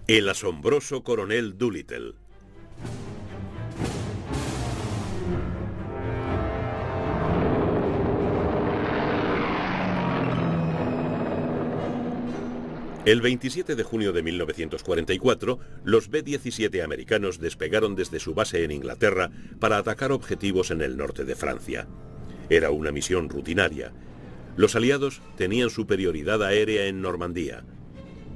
El asombroso coronel Doolittle. El 27 de junio de 1944, los B-17 americanos despegaron desde su base en Inglaterra para atacar objetivos en el norte de Francia. Era una misión rutinaria. Los aliados tenían superioridad aérea en Normandía.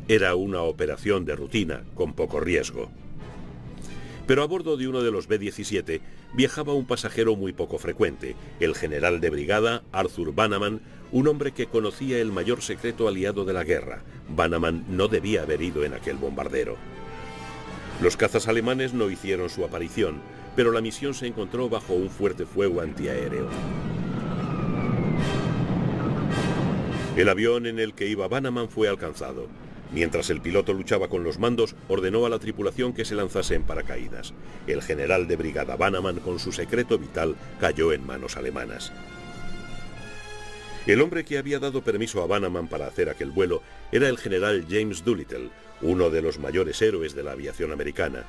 Era una operación de rutina, con poco riesgo. Pero a bordo de uno de los B-17 viajaba un pasajero muy poco frecuente, el general de brigada Arthur Bannerman, un hombre que conocía el mayor secreto aliado de la guerra. Bannerman no debía haber ido en aquel bombardero. Los cazas alemanes no hicieron su aparición, pero la misión se encontró bajo un fuerte fuego antiaéreo. El avión en el que iba Bannerman fue alcanzado. Mientras el piloto luchaba con los mandos, ordenó a la tripulación que se lanzase en paracaídas. El general de brigada Bannerman, con su secreto vital, cayó en manos alemanas. El hombre que había dado permiso a Bannerman para hacer aquel vuelo era el general James Doolittle, uno de los mayores héroes de la aviación americana.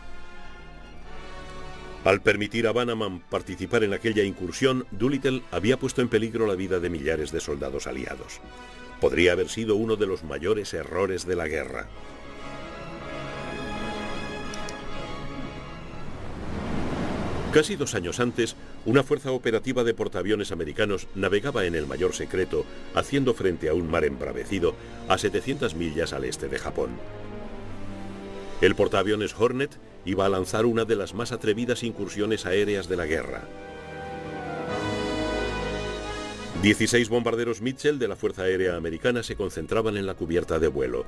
Al permitir a Bannerman participar en aquella incursión, Doolittle había puesto en peligro la vida de millares de soldados aliados. Podría haber sido uno de los mayores errores de la guerra. Casi 2 años antes, una fuerza operativa de portaaviones americanos navegaba en el mayor secreto, haciendo frente a un mar embravecido a 700 millas al este de Japón. El portaaviones Hornet iba a lanzar una de las más atrevidas incursiones aéreas de la guerra. 16 bombarderos Mitchell de la Fuerza Aérea Americana se concentraban en la cubierta de vuelo.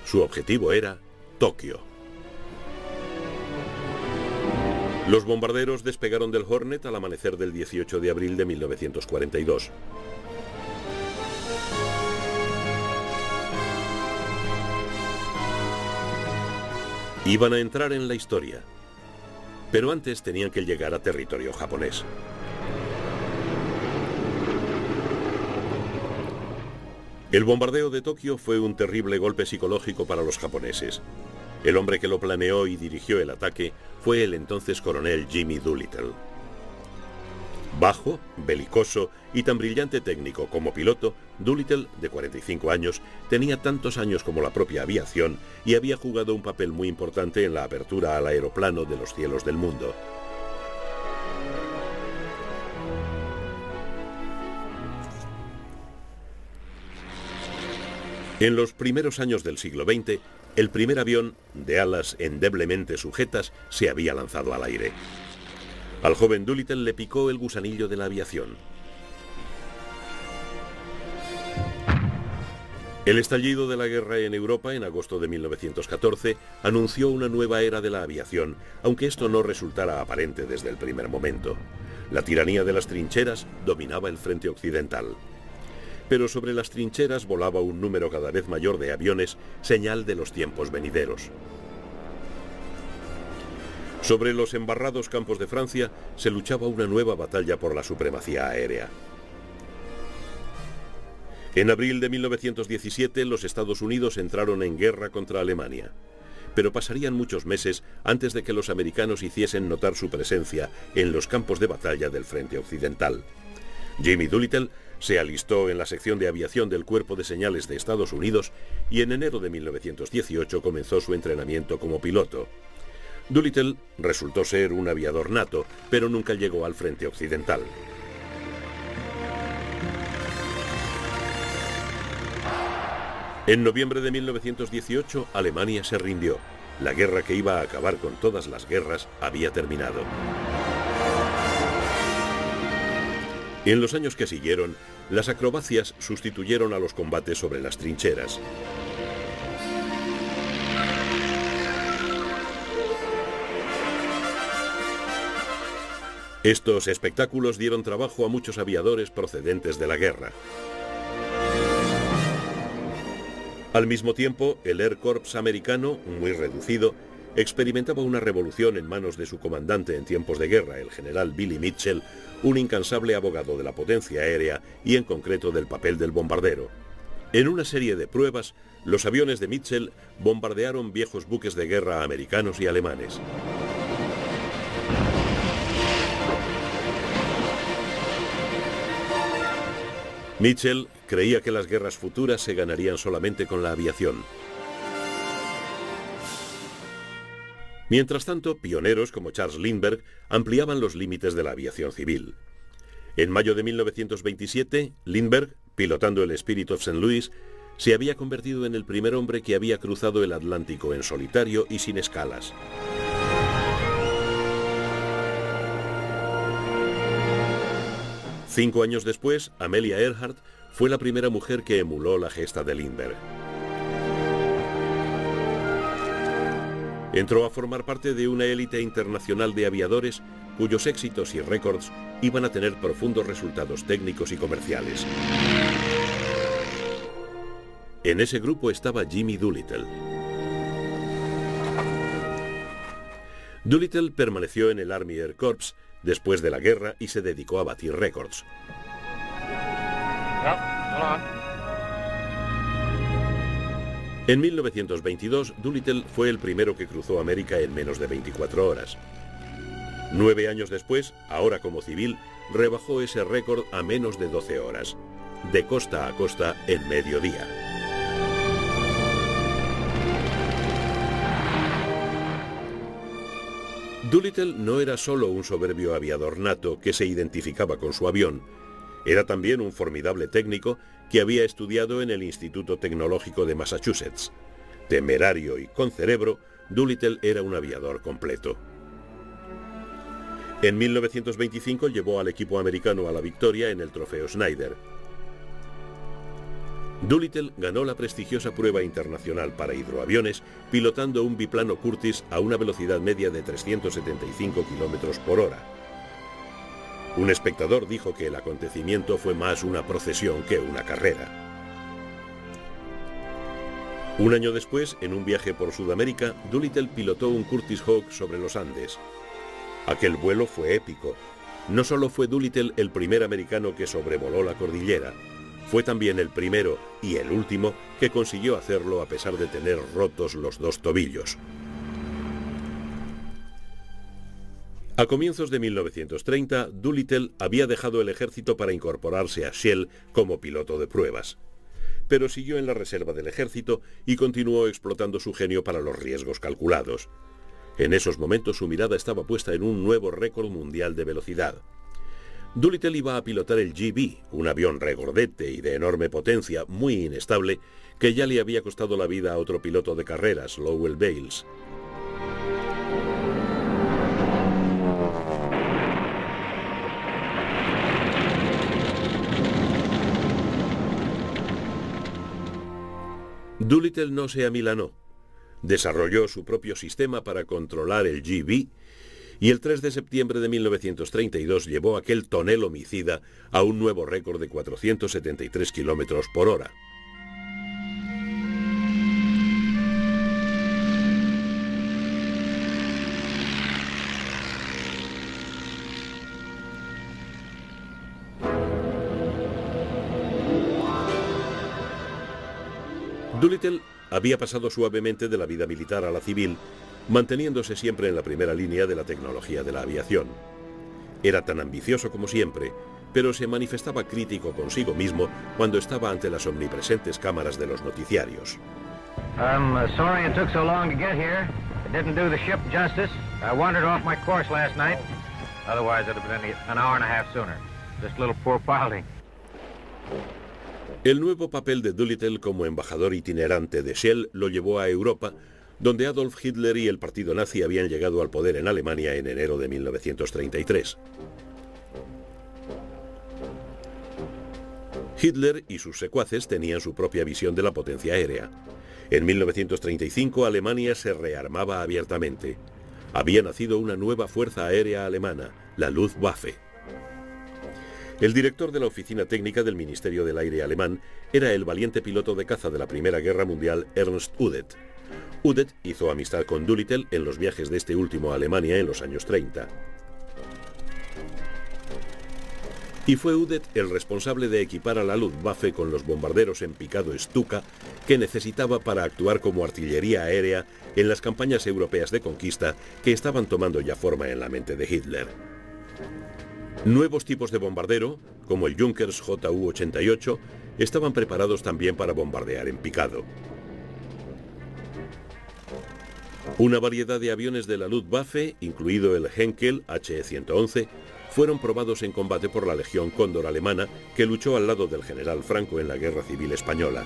Su objetivo era Tokio. Los bombarderos despegaron del Hornet al amanecer del 18 de abril de 1942. Iban a entrar en la historia, pero antes tenían que llegar a territorio japonés. El bombardeo de Tokio fue un terrible golpe psicológico para los japoneses. El hombre que lo planeó y dirigió el ataque fue el entonces coronel Jimmy Doolittle. Bajo, belicoso y tan brillante técnico como piloto, Doolittle, de 45 años, tenía tantos años como la propia aviación y había jugado un papel muy importante en la apertura al aeroplano de los cielos del mundo. En los primeros años del siglo XX, el primer avión, de alas endeblemente sujetas, se había lanzado al aire. Al joven Doolittle le picó el gusanillo de la aviación. El estallido de la guerra en Europa en agosto de 1914 anunció una nueva era de la aviación, aunque esto no resultara aparente desde el primer momento. La tiranía de las trincheras dominaba el frente occidental. Pero sobre las trincheras volaba un número cada vez mayor de aviones, señal de los tiempos venideros. Sobre los embarrados campos de Francia se luchaba una nueva batalla por la supremacía aérea. En abril de 1917 los Estados Unidos entraron en guerra contra Alemania, pero pasarían muchos meses antes de que los americanos hiciesen notar su presencia en los campos de batalla del frente occidental. Jimmy Doolittle se alistó en la sección de aviación del Cuerpo de Señales de Estados Unidos y en enero de 1918 comenzó su entrenamiento como piloto. Doolittle resultó ser un aviador nato, pero nunca llegó al frente occidental. En noviembre de 1918, Alemania se rindió. La guerra que iba a acabar con todas las guerras había terminado. En los años que siguieron, las acrobacias sustituyeron a los combates sobre las trincheras. Estos espectáculos dieron trabajo a muchos aviadores procedentes de la guerra. Al mismo tiempo, el Air Corps americano, muy reducido, experimentaba una revolución en manos de su comandante en tiempos de guerra, el general Billy Mitchell, un incansable abogado de la potencia aérea y en concreto del papel del bombardero. En una serie de pruebas, los aviones de Mitchell bombardearon viejos buques de guerra americanos y alemanes. Mitchell creía que las guerras futuras se ganarían solamente con la aviación. Mientras tanto, pioneros como Charles Lindbergh ampliaban los límites de la aviación civil. En mayo de 1927, Lindbergh, pilotando el Spirit of St. Louis, se había convertido en el primer hombre que había cruzado el Atlántico en solitario y sin escalas. Cinco años después, Amelia Earhart fue la primera mujer que emuló la gesta de Lindbergh. Entró a formar parte de una élite internacional de aviadores cuyos éxitos y récords iban a tener profundos resultados técnicos y comerciales. En ese grupo estaba Jimmy Doolittle. Doolittle permaneció en el Army Air Corps después de la guerra y se dedicó a batir récords. En 1922, Doolittle fue el primero que cruzó América en menos de 24 horas. 9 años después, ahora como civil, rebajó ese récord a menos de 12 horas, de costa a costa en mediodía. Doolittle no era solo un soberbio aviador nato que se identificaba con su avión, era también un formidable técnico que había estudiado en el Instituto Tecnológico de Massachusetts. Temerario y con cerebro, Doolittle era un aviador completo. En 1925 llevó al equipo americano a la victoria en el Trofeo Snyder. Doolittle ganó la prestigiosa prueba internacional para hidroaviones pilotando un biplano Curtiss a una velocidad media de 375 km por hora. Un espectador dijo que el acontecimiento fue más una procesión que una carrera. Un año después, en un viaje por Sudamérica, Doolittle pilotó un Curtiss Hawk sobre los Andes. Aquel vuelo fue épico. No solo fue Doolittle el primer americano que sobrevoló la cordillera, fue también el primero y el último que consiguió hacerlo a pesar de tener rotos los dos tobillos. A comienzos de 1930, Doolittle había dejado el ejército para incorporarse a Shell como piloto de pruebas. Pero siguió en la reserva del ejército y continuó explotando su genio para los riesgos calculados. En esos momentos su mirada estaba puesta en un nuevo récord mundial de velocidad. Doolittle iba a pilotar el GB, un avión regordete y de enorme potencia, muy inestable, que ya le había costado la vida a otro piloto de carreras, Lowell Bales. Doolittle no se amilanó. Desarrolló su propio sistema para controlar el GB y el 3 de septiembre de 1932 llevó aquel tonel homicida a un nuevo récord de 473 km por hora. Doolittle había pasado suavemente de la vida militar a la civil, manteniéndose siempre en la primera línea de la tecnología de la aviación. Era tan ambicioso como siempre, pero se manifestaba crítico consigo mismo cuando estaba ante las omnipresentes cámaras de los noticiarios. I'm sorry it took so long to get here. It didn't do the ship justice. I wandered off my course last night. Otherwise, it'd have been an hour and a half sooner. Just a little poor piloting. El nuevo papel de Doolittle como embajador itinerante de Shell lo llevó a Europa, donde Adolf Hitler y el partido nazi habían llegado al poder en Alemania en enero de 1933. Hitler y sus secuaces tenían su propia visión de la potencia aérea. En 1935 Alemania se rearmaba abiertamente. Había nacido una nueva fuerza aérea alemana, la Luftwaffe. El director de la oficina técnica del Ministerio del Aire alemán era el valiente piloto de caza de la Primera Guerra Mundial Ernst Udet. Udet hizo amistad con Doolittle en los viajes de este último a Alemania en los años 30. Y fue Udet el responsable de equipar a la Luftwaffe con los bombarderos en picado Stuka que necesitaba para actuar como artillería aérea en las campañas europeas de conquista que estaban tomando ya forma en la mente de Hitler. Nuevos tipos de bombardero, como el Junkers Ju-88, estaban preparados también para bombardear en picado. Una variedad de aviones de la Luftwaffe, incluido el Henkel He-111, fueron probados en combate por la Legión Cóndor alemana, que luchó al lado del general Franco en la Guerra Civil Española.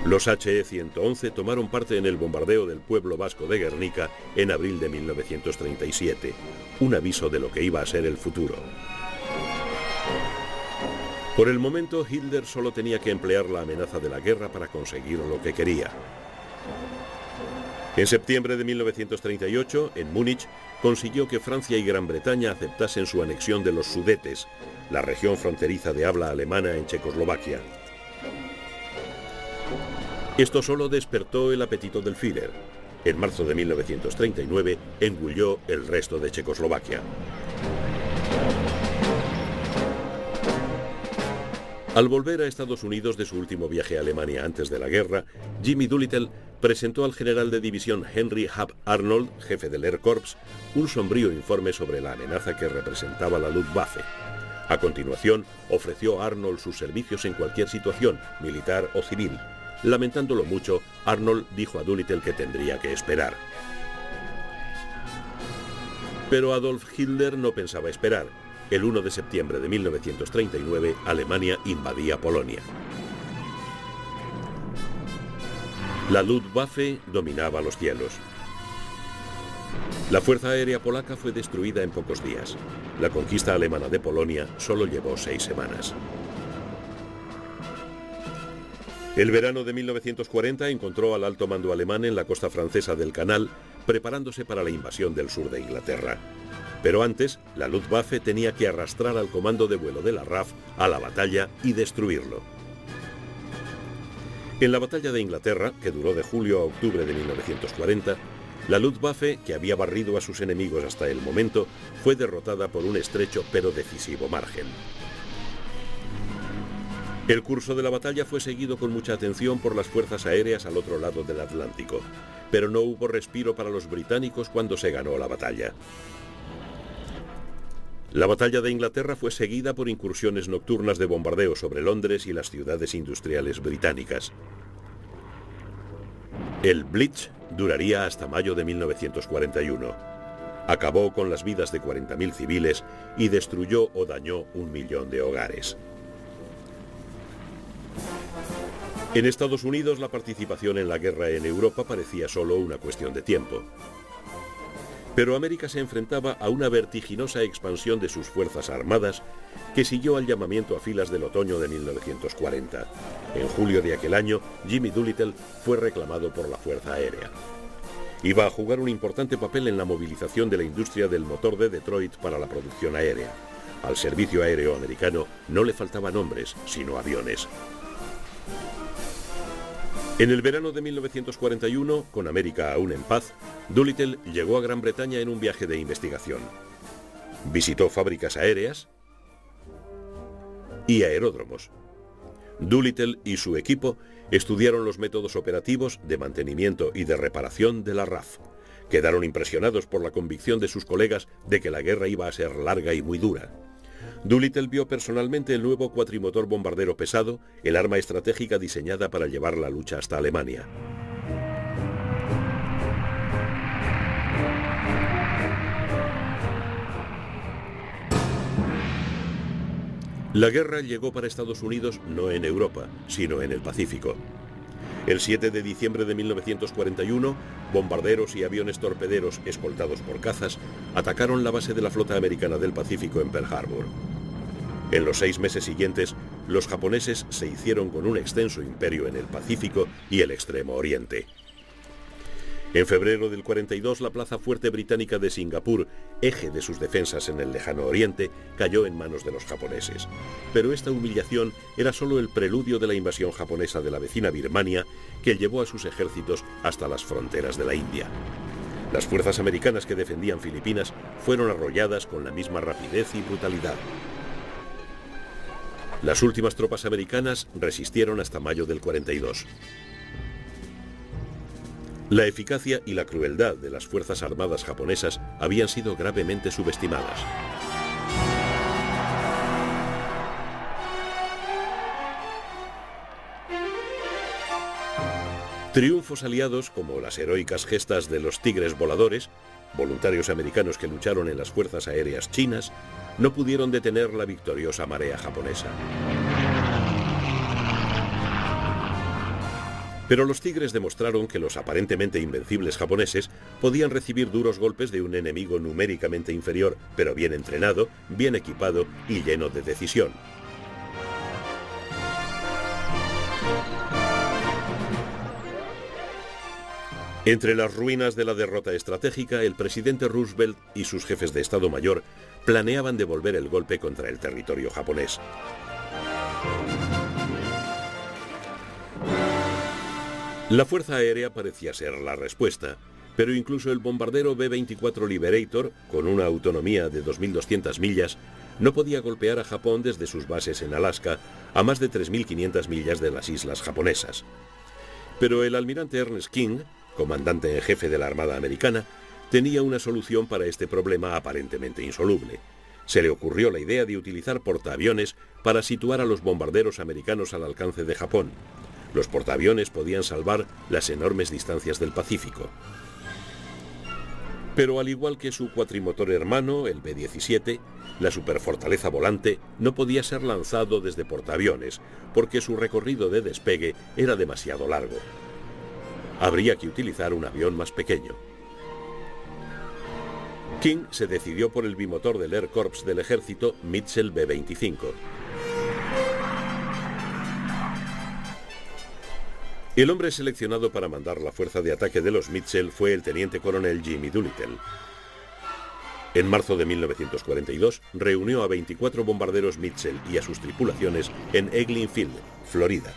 Los He-111 tomaron parte en el bombardeo del pueblo vasco de Guernica en abril de 1937, un aviso de lo que iba a ser el futuro. Por el momento, Hitler solo tenía que emplear la amenaza de la guerra para conseguir lo que quería. En septiembre de 1938, en Múnich, consiguió que Francia y Gran Bretaña aceptasen su anexión de los Sudetes, la región fronteriza de habla alemana en Checoslovaquia. Esto solo despertó el apetito del Führer. En marzo de 1939, engulló el resto de Checoslovaquia. Al volver a Estados Unidos de su último viaje a Alemania antes de la guerra, Jimmy Doolittle presentó al general de división Henry Hub Arnold, jefe del Air Corps, un sombrío informe sobre la amenaza que representaba la Luftwaffe. A continuación, ofreció a Arnold sus servicios en cualquier situación, militar o civil. Lamentándolo mucho, Arnold dijo a Doolittle que tendría que esperar. Pero Adolf Hitler no pensaba esperar. El 1 de septiembre de 1939, Alemania invadía Polonia. La Luftwaffe dominaba los cielos. La Fuerza Aérea Polaca fue destruida en pocos días. La conquista alemana de Polonia solo llevó 6 semanas. El verano de 1940 encontró al alto mando alemán en la costa francesa del Canal, preparándose para la invasión del sur de Inglaterra. Pero antes, la Luftwaffe tenía que arrastrar al comando de vuelo de la RAF a la batalla y destruirlo. En la batalla de Inglaterra, que duró de julio a octubre de 1940, la Luftwaffe, que había barrido a sus enemigos hasta el momento, fue derrotada por un estrecho pero decisivo margen. El curso de la batalla fue seguido con mucha atención por las fuerzas aéreas al otro lado del Atlántico, pero no hubo respiro para los británicos cuando se ganó la batalla. La batalla de Inglaterra fue seguida por incursiones nocturnas de bombardeo sobre Londres y las ciudades industriales británicas. El Blitz duraría hasta mayo de 1941. Acabó con las vidas de 40.000 civiles y destruyó o dañó 1 millón de hogares. En Estados Unidos, la participación en la guerra en Europa parecía solo una cuestión de tiempo. Pero América se enfrentaba a una vertiginosa expansión de sus fuerzas armadas que siguió al llamamiento a filas del otoño de 1940. En julio de aquel año, Jimmy Doolittle fue reclamado por la Fuerza Aérea. Iba a jugar un importante papel en la movilización de la industria del motor de Detroit para la producción aérea. Al servicio aéreo americano no le faltaban hombres, sino aviones. En el verano de 1941, con América aún en paz, Doolittle llegó a Gran Bretaña en un viaje de investigación. Visitó fábricas aéreas y aeródromos. Doolittle y su equipo estudiaron los métodos operativos de mantenimiento y de reparación de la RAF. Quedaron impresionados por la convicción de sus colegas de que la guerra iba a ser larga y muy dura. Doolittle vio personalmente el nuevo cuatrimotor bombardero pesado, el arma estratégica diseñada para llevar la lucha hasta Alemania. La guerra llegó para Estados Unidos no en Europa, sino en el Pacífico. El 7 de diciembre de 1941, bombarderos y aviones torpederos escoltados por cazas atacaron la base de la flota americana del Pacífico en Pearl Harbor. En los 6 meses siguientes, los japoneses se hicieron con un extenso imperio en el Pacífico y el Extremo Oriente. En febrero del 42, la plaza fuerte británica de Singapur, eje de sus defensas en el lejano oriente, cayó en manos de los japoneses. Pero esta humillación era solo el preludio de la invasión japonesa de la vecina Birmania, que llevó a sus ejércitos hasta las fronteras de la India. Las fuerzas americanas que defendían Filipinas fueron arrolladas con la misma rapidez y brutalidad. Las últimas tropas americanas resistieron hasta mayo del 42. La eficacia y la crueldad de las fuerzas armadas japonesas habían sido gravemente subestimadas. Triunfos aliados como las heroicas gestas de los Tigres Voladores, voluntarios americanos que lucharon en las fuerzas aéreas chinas, no pudieron detener la victoriosa marea japonesa. Pero los Tigres demostraron que los aparentemente invencibles japoneses podían recibir duros golpes de un enemigo numéricamente inferior, pero bien entrenado, bien equipado y lleno de decisión. Entre las ruinas de la derrota estratégica, el presidente Roosevelt y sus jefes de Estado Mayor planeaban devolver el golpe contra el territorio japonés. La Fuerza Aérea parecía ser la respuesta, pero incluso el bombardero B-24 Liberator, con una autonomía de 2.200 millas, no podía golpear a Japón desde sus bases en Alaska, a más de 3.500 millas de las islas japonesas. Pero el almirante Ernest King, comandante en jefe de la Armada Americana, tenía una solución para este problema aparentemente insoluble. Se le ocurrió la idea de utilizar portaaviones para situar a los bombarderos americanos al alcance de Japón. Los portaaviones podían salvar las enormes distancias del Pacífico. Pero al igual que su cuatrimotor hermano, el B-17, la superfortaleza volante no podía ser lanzado desde portaaviones, porque su recorrido de despegue era demasiado largo. Habría que utilizar un avión más pequeño. King se decidió por el bimotor del Air Corps del ejército Mitchell B-25. El hombre seleccionado para mandar la fuerza de ataque de los Mitchell fue el teniente coronel Jimmy Doolittle. En marzo de 1942 reunió a 24 bombarderos Mitchell y a sus tripulaciones en Eglin Field, Florida.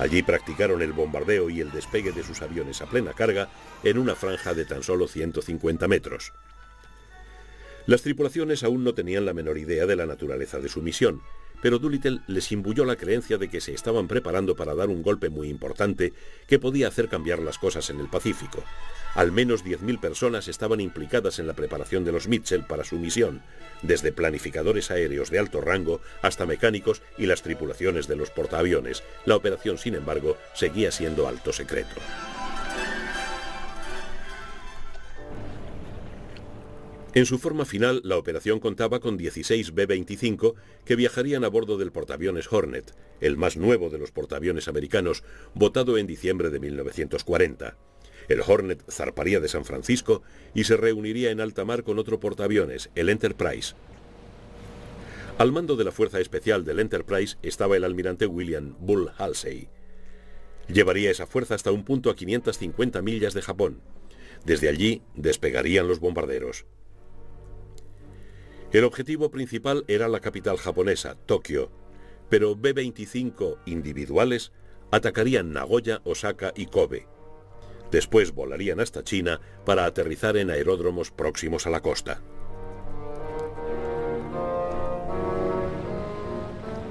Allí practicaron el bombardeo y el despegue de sus aviones a plena carga en una franja de tan solo 150 metros. Las tripulaciones aún no tenían la menor idea de la naturaleza de su misión, pero Doolittle les imbuyó la creencia de que se estaban preparando para dar un golpe muy importante que podía hacer cambiar las cosas en el Pacífico. Al menos 10.000 personas estaban implicadas en la preparación de los Mitchell para su misión, desde planificadores aéreos de alto rango hasta mecánicos y las tripulaciones de los portaaviones. La operación, sin embargo, seguía siendo alto secreto. En su forma final, la operación contaba con 16 B-25 que viajarían a bordo del portaaviones Hornet, el más nuevo de los portaaviones americanos, votado en diciembre de 1940. El Hornet zarparía de San Francisco y se reuniría en alta mar con otro portaaviones, el Enterprise. Al mando de la fuerza especial del Enterprise estaba el almirante William Bull Halsey. Llevaría esa fuerza hasta un punto a 550 millas de Japón. Desde allí despegarían los bombarderos. El objetivo principal era la capital japonesa, Tokio, pero B-25 individuales atacarían Nagoya, Osaka y Kobe. Después volarían hasta China para aterrizar en aeródromos próximos a la costa.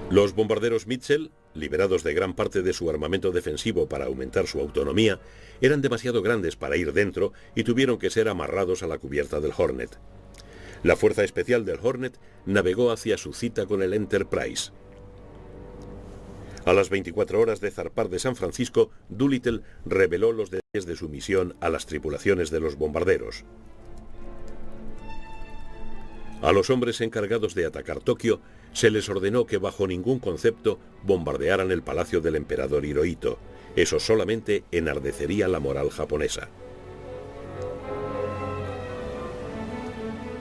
Los bombarderos Mitchell, liberados de gran parte de su armamento defensivo para aumentar su autonomía, eran demasiado grandes para ir dentro y tuvieron que ser amarrados a la cubierta del Hornet. La fuerza especial del Hornet navegó hacia su cita con el Enterprise. A las 24 horas de zarpar de San Francisco, Doolittle reveló los detalles de su misión a las tripulaciones de los bombarderos. A los hombres encargados de atacar Tokio se les ordenó que bajo ningún concepto bombardearan el palacio del emperador Hirohito. Eso solamente enardecería la moral japonesa.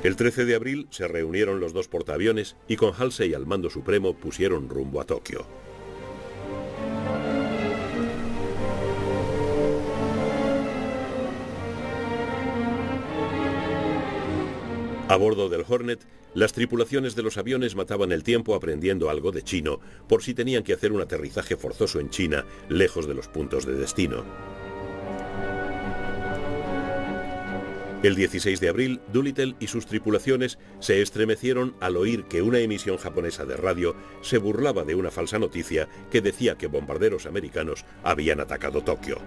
El 13 de abril se reunieron los dos portaaviones y con Halsey al mando supremo pusieron rumbo a Tokio. A bordo del Hornet, las tripulaciones de los aviones mataban el tiempo aprendiendo algo de chino por si tenían que hacer un aterrizaje forzoso en China, lejos de los puntos de destino. El 16 de abril, Doolittle y sus tripulaciones se estremecieron al oír que una emisión japonesa de radio se burlaba de una falsa noticia que decía que bombarderos americanos habían atacado Tokio.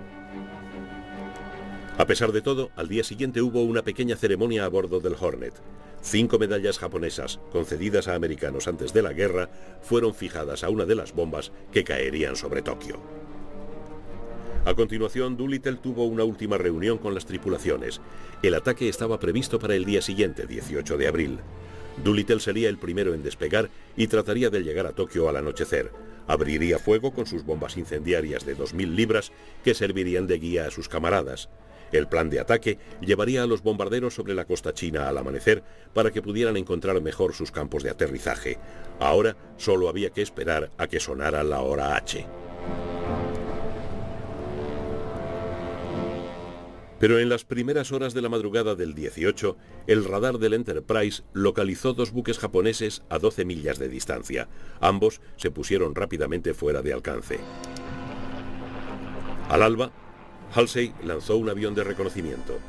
A pesar de todo, al día siguiente hubo una pequeña ceremonia a bordo del Hornet. 5 medallas japonesas, concedidas a americanos antes de la guerra, fueron fijadas a una de las bombas que caerían sobre Tokio. A continuación, Doolittle tuvo una última reunión con las tripulaciones. El ataque estaba previsto para el día siguiente, 18 de abril. Doolittle sería el primero en despegar y trataría de llegar a Tokio al anochecer. Abriría fuego con sus bombas incendiarias de 2000 libras que servirían de guía a sus camaradas. El plan de ataque llevaría a los bombarderos sobre la costa china al amanecer para que pudieran encontrar mejor sus campos de aterrizaje. Ahora solo había que esperar a que sonara la hora H. Pero en las primeras horas de la madrugada del 18, el radar del Enterprise localizó 2 buques japoneses a 12 millas de distancia. Ambos se pusieron rápidamente fuera de alcance. Al alba, Halsey lanzó un avión de reconocimiento.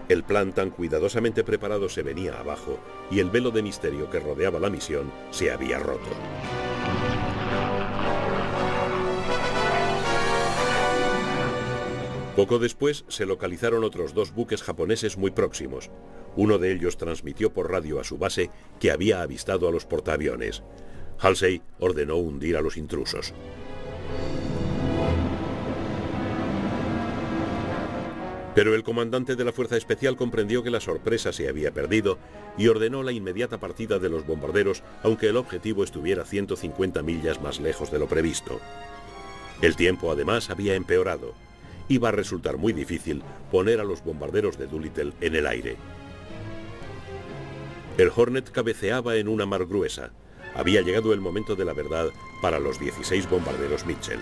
El plan tan cuidadosamente preparado se venía abajo y el velo de misterio que rodeaba la misión se había roto. Poco después se localizaron otros 2 buques japoneses muy próximos. Uno de ellos transmitió por radio a su base que había avistado a los portaaviones. Halsey ordenó hundir a los intrusos. Pero el comandante de la Fuerza Especial comprendió que la sorpresa se había perdido y ordenó la inmediata partida de los bombarderos, aunque el objetivo estuviera 150 millas más lejos de lo previsto. El tiempo, además, había empeorado. Iba a resultar muy difícil poner a los bombarderos de Doolittle en el aire. El Hornet cabeceaba en una mar gruesa. Había llegado el momento de la verdad para los 16 bombarderos Mitchell.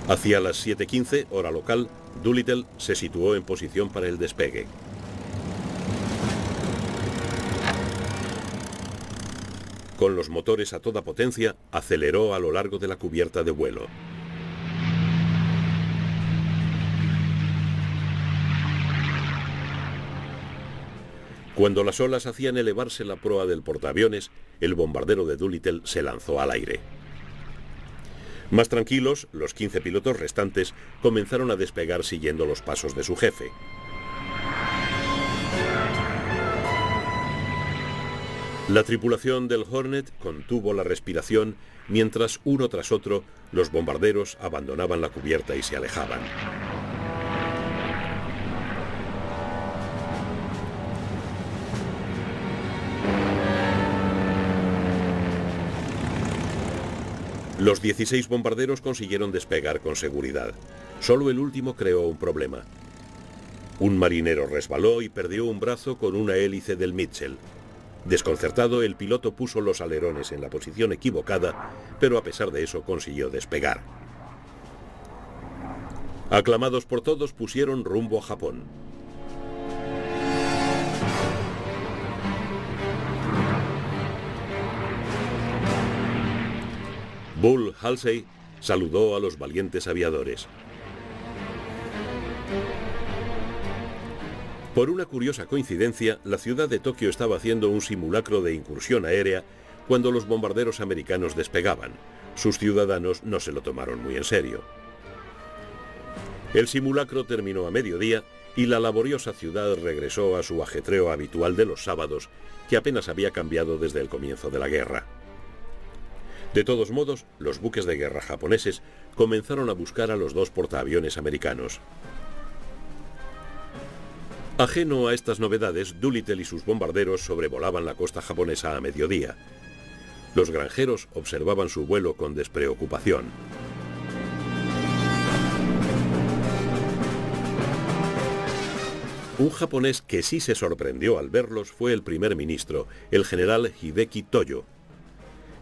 Hacia las 7:15, hora local, Doolittle se situó en posición para el despegue. Con los motores a toda potencia, aceleró a lo largo de la cubierta de vuelo. Cuando las olas hacían elevarse la proa del portaaviones, el bombardero de Doolittle se lanzó al aire. Más tranquilos, los 15 pilotos restantes comenzaron a despegar siguiendo los pasos de su jefe. La tripulación del Hornet contuvo la respiración mientras uno tras otro los bombarderos abandonaban la cubierta y se alejaban. Los 16 bombarderos consiguieron despegar con seguridad. Solo el último creó un problema. Un marinero resbaló y perdió un brazo con una hélice del Mitchell. Desconcertado, el piloto puso los alerones en la posición equivocada, pero a pesar de eso consiguió despegar. Aclamados por todos, pusieron rumbo a Japón. Bull Halsey saludó a los valientes aviadores. Por una curiosa coincidencia, la ciudad de Tokio estaba haciendo un simulacro de incursión aérea cuando los bombarderos americanos despegaban. Sus ciudadanos no se lo tomaron muy en serio. El simulacro terminó a mediodía y la laboriosa ciudad regresó a su ajetreo habitual de los sábados, que apenas había cambiado desde el comienzo de la guerra. De todos modos, los buques de guerra japoneses comenzaron a buscar a los 2 portaaviones americanos. Ajeno a estas novedades, Doolittle y sus bombarderos sobrevolaban la costa japonesa a mediodía. Los granjeros observaban su vuelo con despreocupación. Un japonés que sí se sorprendió al verlos fue el primer ministro, el general Hideki Toyo.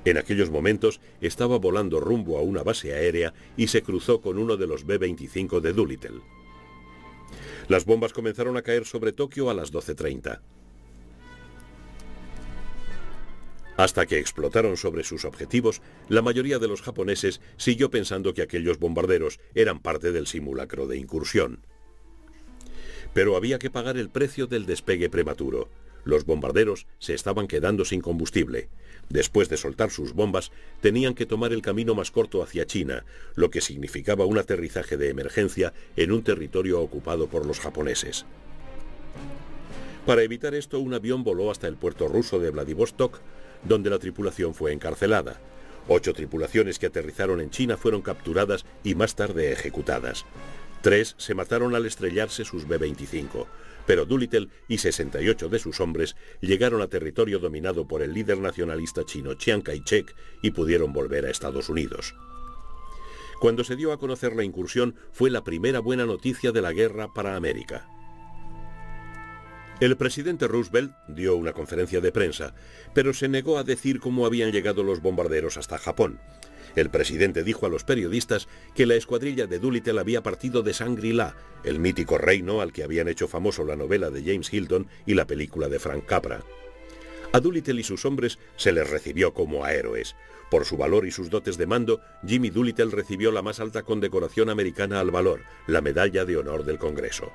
En aquellos momentos estaba volando rumbo a una base aérea y se cruzó con uno de los B-25 de Doolittle. Las bombas comenzaron a caer sobre Tokio a las 12:30. Hasta que explotaron sobre sus objetivos, la mayoría de los japoneses siguió pensando que aquellos bombarderos eran parte del simulacro de incursión. Pero había que pagar el precio del despegue prematuro. Los bombarderos se estaban quedando sin combustible. Después de soltar sus bombas, tenían que tomar el camino más corto hacia China, lo que significaba un aterrizaje de emergencia en un territorio ocupado por los japoneses. Para evitar esto, un avión voló hasta el puerto ruso de Vladivostok, donde la tripulación fue encarcelada. 8 tripulaciones que aterrizaron en China fueron capturadas y más tarde ejecutadas. 3 se mataron al estrellarse sus B-25, pero Doolittle y 68 de sus hombres llegaron a territorio dominado por el líder nacionalista chino Chiang Kai-shek y pudieron volver a Estados Unidos. Cuando se dio a conocer la incursión, fue la primera buena noticia de la guerra para América. El presidente Roosevelt dio una conferencia de prensa, pero se negó a decir cómo habían llegado los bombarderos hasta Japón. El presidente dijo a los periodistas que la escuadrilla de Doolittle había partido de Shangri-La, el mítico reino al que habían hecho famoso la novela de James Hilton y la película de Frank Capra. A Doolittle y sus hombres se les recibió como a héroes. Por su valor y sus dotes de mando, Jimmy Doolittle recibió la más alta condecoración americana al valor, la Medalla de Honor del Congreso.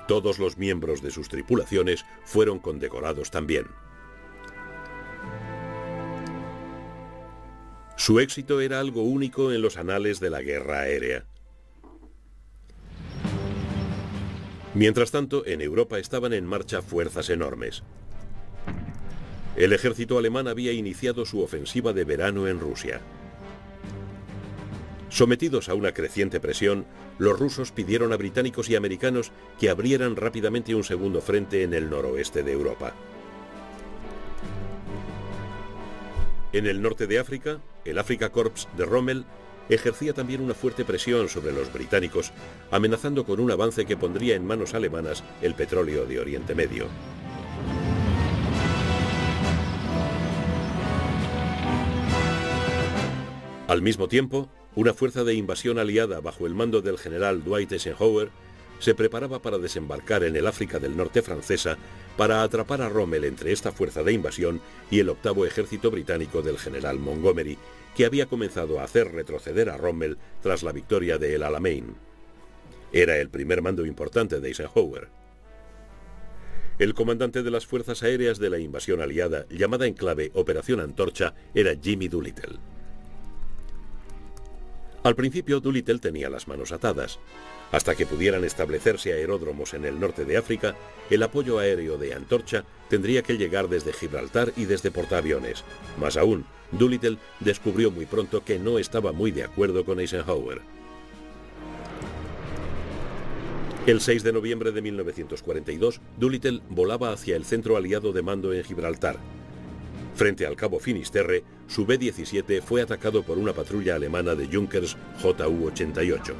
Todos los miembros de sus tripulaciones fueron condecorados también. Su éxito era algo único en los anales de la guerra aérea. Mientras tanto, en Europa estaban en marcha fuerzas enormes. El ejército alemán había iniciado su ofensiva de verano en Rusia. Sometidos a una creciente presión, los rusos pidieron a británicos y americanos que abrieran rápidamente un segundo frente en el noroeste de Europa. En el norte de África, el Afrika Korps de Rommel ejercía también una fuerte presión sobre los británicos, amenazando con un avance que pondría en manos alemanas el petróleo de Oriente Medio. Al mismo tiempo, una fuerza de invasión aliada bajo el mando del general Dwight Eisenhower se preparaba para desembarcar en el África del Norte francesa para atrapar a Rommel entre esta fuerza de invasión y el 8º ejército británico del general Montgomery, que había comenzado a hacer retroceder a Rommel tras la victoria de El Alamein. Era el primer mando importante de Eisenhower. El comandante de las fuerzas aéreas de la invasión aliada, llamada en clave Operación Antorcha, era Jimmy Doolittle. Al principio, Doolittle tenía las manos atadas. Hasta que pudieran establecerse aeródromos en el norte de África, el apoyo aéreo de Antorcha tendría que llegar desde Gibraltar y desde portaaviones. Más aún, Doolittle descubrió muy pronto que no estaba muy de acuerdo con Eisenhower. El 6 de noviembre de 1942, Doolittle volaba hacia el centro aliado de mando en Gibraltar. Frente al cabo Finisterre, su B-17 fue atacado por una patrulla alemana de Junkers Ju-88.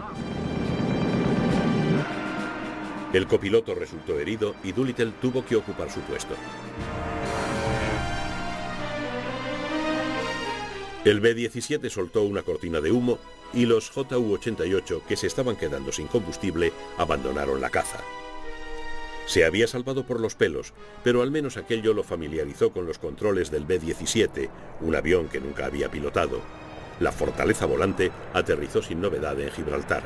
El copiloto resultó herido y Doolittle tuvo que ocupar su puesto. El B-17 soltó una cortina de humo y los Ju-88, que se estaban quedando sin combustible, abandonaron la caza. Se había salvado por los pelos, pero al menos aquello lo familiarizó con los controles del B-17, un avión que nunca había pilotado. La fortaleza volante aterrizó sin novedad en Gibraltar.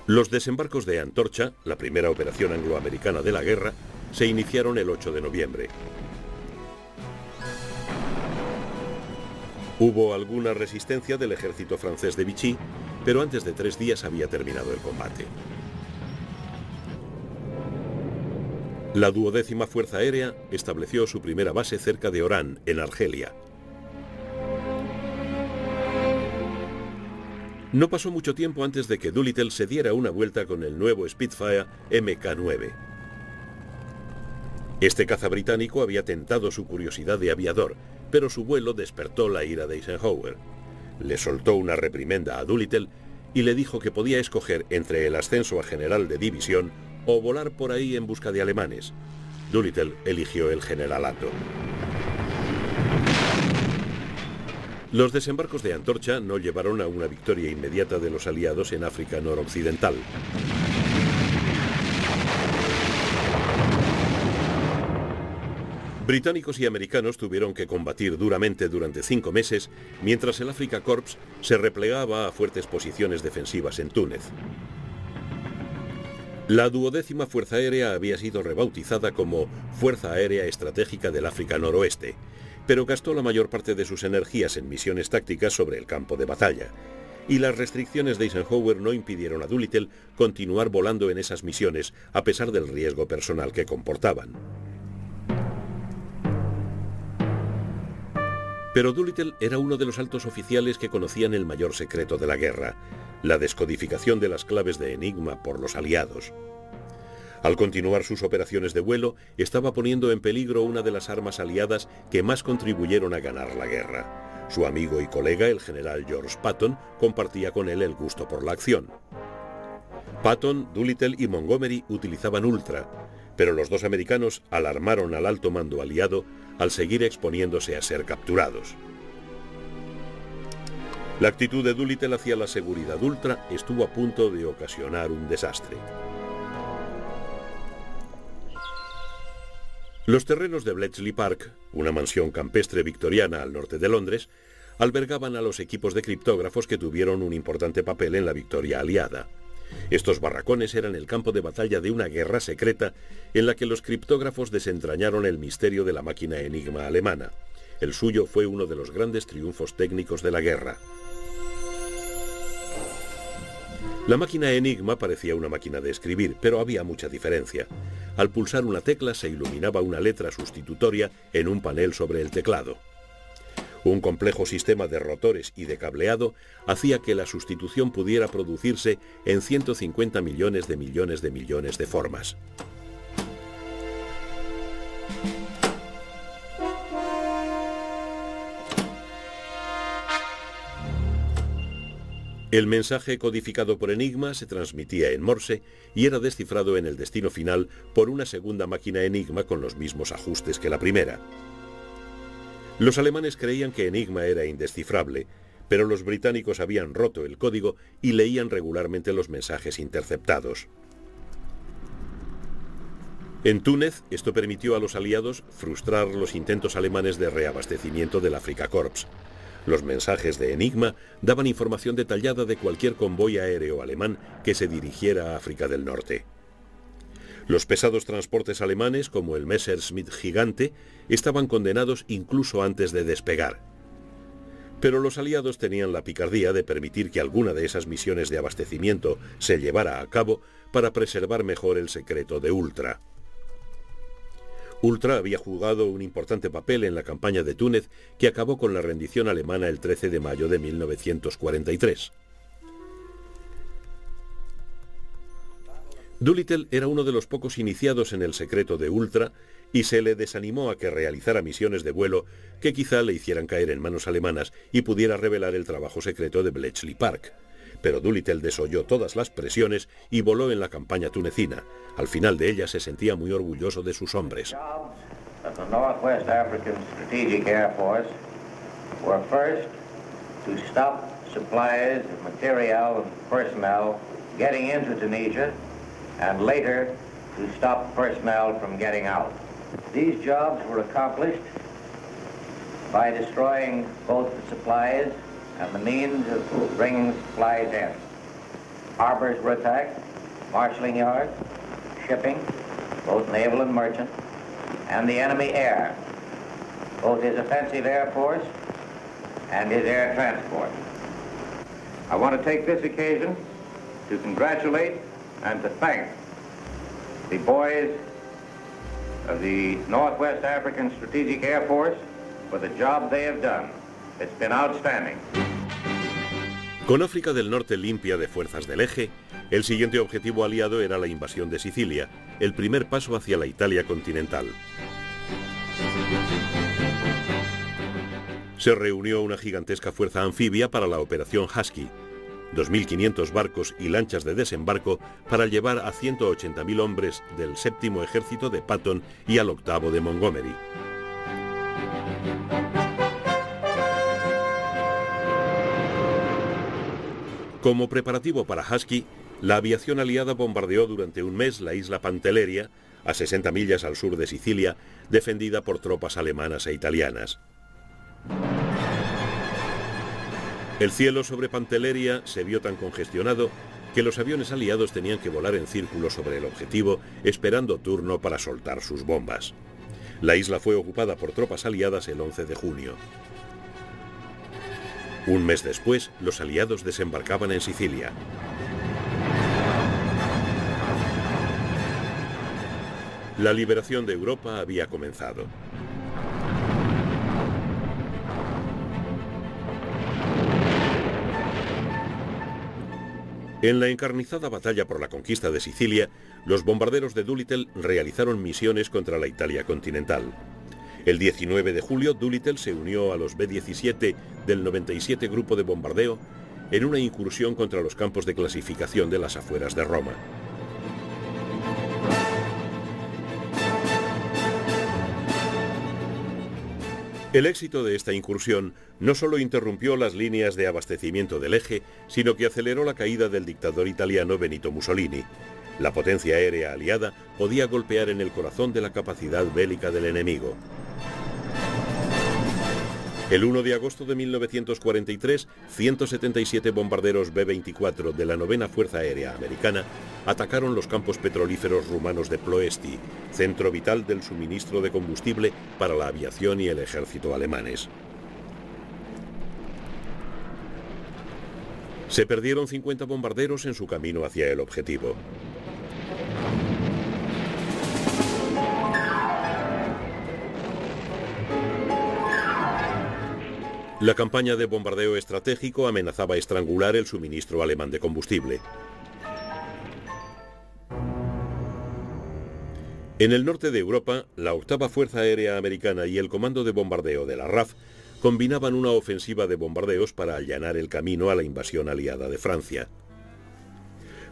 Los desembarcos de Antorcha, la primera operación angloamericana de la guerra, se iniciaron el 8 de noviembre. Hubo alguna resistencia del ejército francés de Vichy, pero antes de 3 días había terminado el combate. La 12ª Fuerza Aérea estableció su primera base cerca de Orán, en Argelia. No pasó mucho tiempo antes de que Doolittle se diera una vuelta con el nuevo Spitfire Mk-9. Este caza británico había tentado su curiosidad de aviador, pero su vuelo despertó la ira de Eisenhower. Le soltó una reprimenda a Doolittle y le dijo que podía escoger entre el ascenso a general de división o volar por ahí en busca de alemanes. Doolittle eligió el generalato. Los desembarcos de Antorcha no llevaron a una victoria inmediata de los aliados en África noroccidental. Británicos y americanos tuvieron que combatir duramente durante 5 meses, mientras el Afrika Korps se replegaba a fuertes posiciones defensivas en Túnez. La 12ª Fuerza Aérea había sido rebautizada como Fuerza Aérea Estratégica del África Noroeste, pero gastó la mayor parte de sus energías en misiones tácticas sobre el campo de batalla, y las restricciones de Eisenhower no impidieron a Doolittle continuar volando en esas misiones a pesar del riesgo personal que comportaban. Pero Doolittle era uno de los altos oficiales que conocían el mayor secreto de la guerra, la descodificación de las claves de Enigma por los aliados. Al continuar sus operaciones de vuelo, estaba poniendo en peligro una de las armas aliadas que más contribuyeron a ganar la guerra. Su amigo y colega, el general George Patton, compartía con él el gusto por la acción. Patton, Doolittle y Montgomery utilizaban Ultra, pero los dos americanos alarmaron al alto mando aliado al seguir exponiéndose a ser capturados. La actitud de Doolittle hacia la seguridad Ultra estuvo a punto de ocasionar un desastre. Los terrenos de Bletchley Park, una mansión campestre victoriana al norte de Londres, albergaban a los equipos de criptógrafos que tuvieron un importante papel en la victoria aliada. Estos barracones eran el campo de batalla de una guerra secreta en la que los criptógrafos desentrañaron el misterio de la máquina Enigma alemana. El suyo fue uno de los grandes triunfos técnicos de la guerra. La máquina Enigma parecía una máquina de escribir, pero había mucha diferencia. Al pulsar una tecla se iluminaba una letra sustitutoria en un panel sobre el teclado. Un complejo sistema de rotores y de cableado hacía que la sustitución pudiera producirse en 150 millones de formas. El mensaje codificado por Enigma se transmitía en Morse y era descifrado en el destino final por una segunda máquina Enigma con los mismos ajustes que la primera. Los alemanes creían que Enigma era indescifrable, pero los británicos habían roto el código y leían regularmente los mensajes interceptados. En Túnez, esto permitió a los aliados frustrar los intentos alemanes de reabastecimiento del Afrika Korps. Los mensajes de Enigma daban información detallada de cualquier convoy aéreo alemán que se dirigiera a África del Norte. Los pesados transportes alemanes, como el Messerschmitt Gigante, estaban condenados incluso antes de despegar. Pero los aliados tenían la picardía de permitir que alguna de esas misiones de abastecimiento se llevara a cabo para preservar mejor el secreto de Ultra. Ultra había jugado un importante papel en la campaña de Túnez que acabó con la rendición alemana el 13 de mayo de 1943. Doolittle era uno de los pocos iniciados en el secreto de Ultra y se le desanimó a que realizara misiones de vuelo que quizá le hicieran caer en manos alemanas y pudiera revelar el trabajo secreto de Bletchley Park. Pero Doolittle desoyó todas las presiones y voló en la campaña tunecina. Al final de ella se sentía muy orgulloso de sus hombres. The North West African Strategic Air Force were first to stop supplies of material and personnel getting into Tunisia, and later to stop personnel from getting out. These jobs were accomplished by destroying both the supplies and the means of bringing supplies in. Harbors were attacked, marshalling yards, shipping, both naval and merchant, and the enemy air, both his offensive air force and his air transport. I want to take this occasion to congratulate and to thank the boys of the Northwest African Strategic Air Force for the job they have done. It's been outstanding. Con África del Norte limpia de fuerzas del eje, el siguiente objetivo aliado era la invasión de Sicilia, el primer paso hacia la Italia continental. Se reunió una gigantesca fuerza anfibia para la operación Husky, 2.500 barcos y lanchas de desembarco para llevar a 180.000 hombres del 7º ejército de Patton y al 8º de Montgomery. Como preparativo para Husky, La aviación aliada bombardeó durante un mes la isla Pantelleria, a 60 millas al sur de Sicilia, defendida por tropas alemanas e italianas. El cielo sobre Pantelleria se vio tan congestionado que los aviones aliados tenían que volar en círculo sobre el objetivo, esperando turno para soltar sus bombas. La isla fue ocupada por tropas aliadas el 11 de junio. Un mes después, los aliados desembarcaban en Sicilia. La liberación de Europa había comenzado. En la encarnizada batalla por la conquista de Sicilia, los bombarderos de Doolittle realizaron misiones contra la Italia continental. El 19 de julio, Doolittle se unió a los B-17 del 97 Grupo de Bombardeo en una incursión contra los campos de clasificación de las afueras de Roma. El éxito de esta incursión no solo interrumpió las líneas de abastecimiento del eje, sino que aceleró la caída del dictador italiano Benito Mussolini. La potencia aérea aliada podía golpear en el corazón de la capacidad bélica del enemigo. El 1 de agosto de 1943, 177 bombarderos B-24 de la 9ª Fuerza Aérea Americana atacaron los campos petrolíferos rumanos de Ploesti, centro vital del suministro de combustible para la aviación y el ejército alemanes. Se perdieron 50 bombarderos en su camino hacia el objetivo. La campaña de bombardeo estratégico amenazaba estrangular el suministro alemán de combustible. En el norte de Europa, la 8ª Fuerza Aérea Americana y el Comando de Bombardeo de la RAF combinaban una ofensiva de bombardeos para allanar el camino a la invasión aliada de Francia.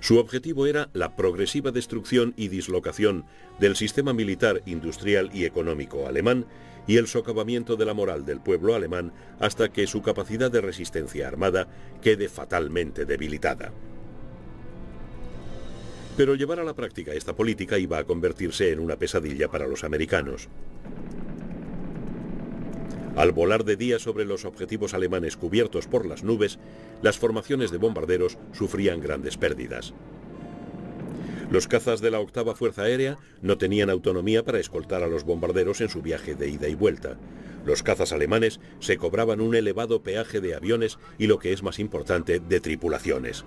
Su objetivo era la progresiva destrucción y dislocación del sistema militar, industrial y económico alemán y el socavamiento de la moral del pueblo alemán hasta que su capacidad de resistencia armada quede fatalmente debilitada. Pero llevar a la práctica esta política iba a convertirse en una pesadilla para los americanos. Al volar de día sobre los objetivos alemanes cubiertos por las nubes, las formaciones de bombarderos sufrían grandes pérdidas. Los cazas de la 8ª Fuerza Aérea no tenían autonomía para escoltar a los bombarderos en su viaje de ida y vuelta. Los cazas alemanes se cobraban un elevado peaje de aviones y, lo que es más importante, de tripulaciones.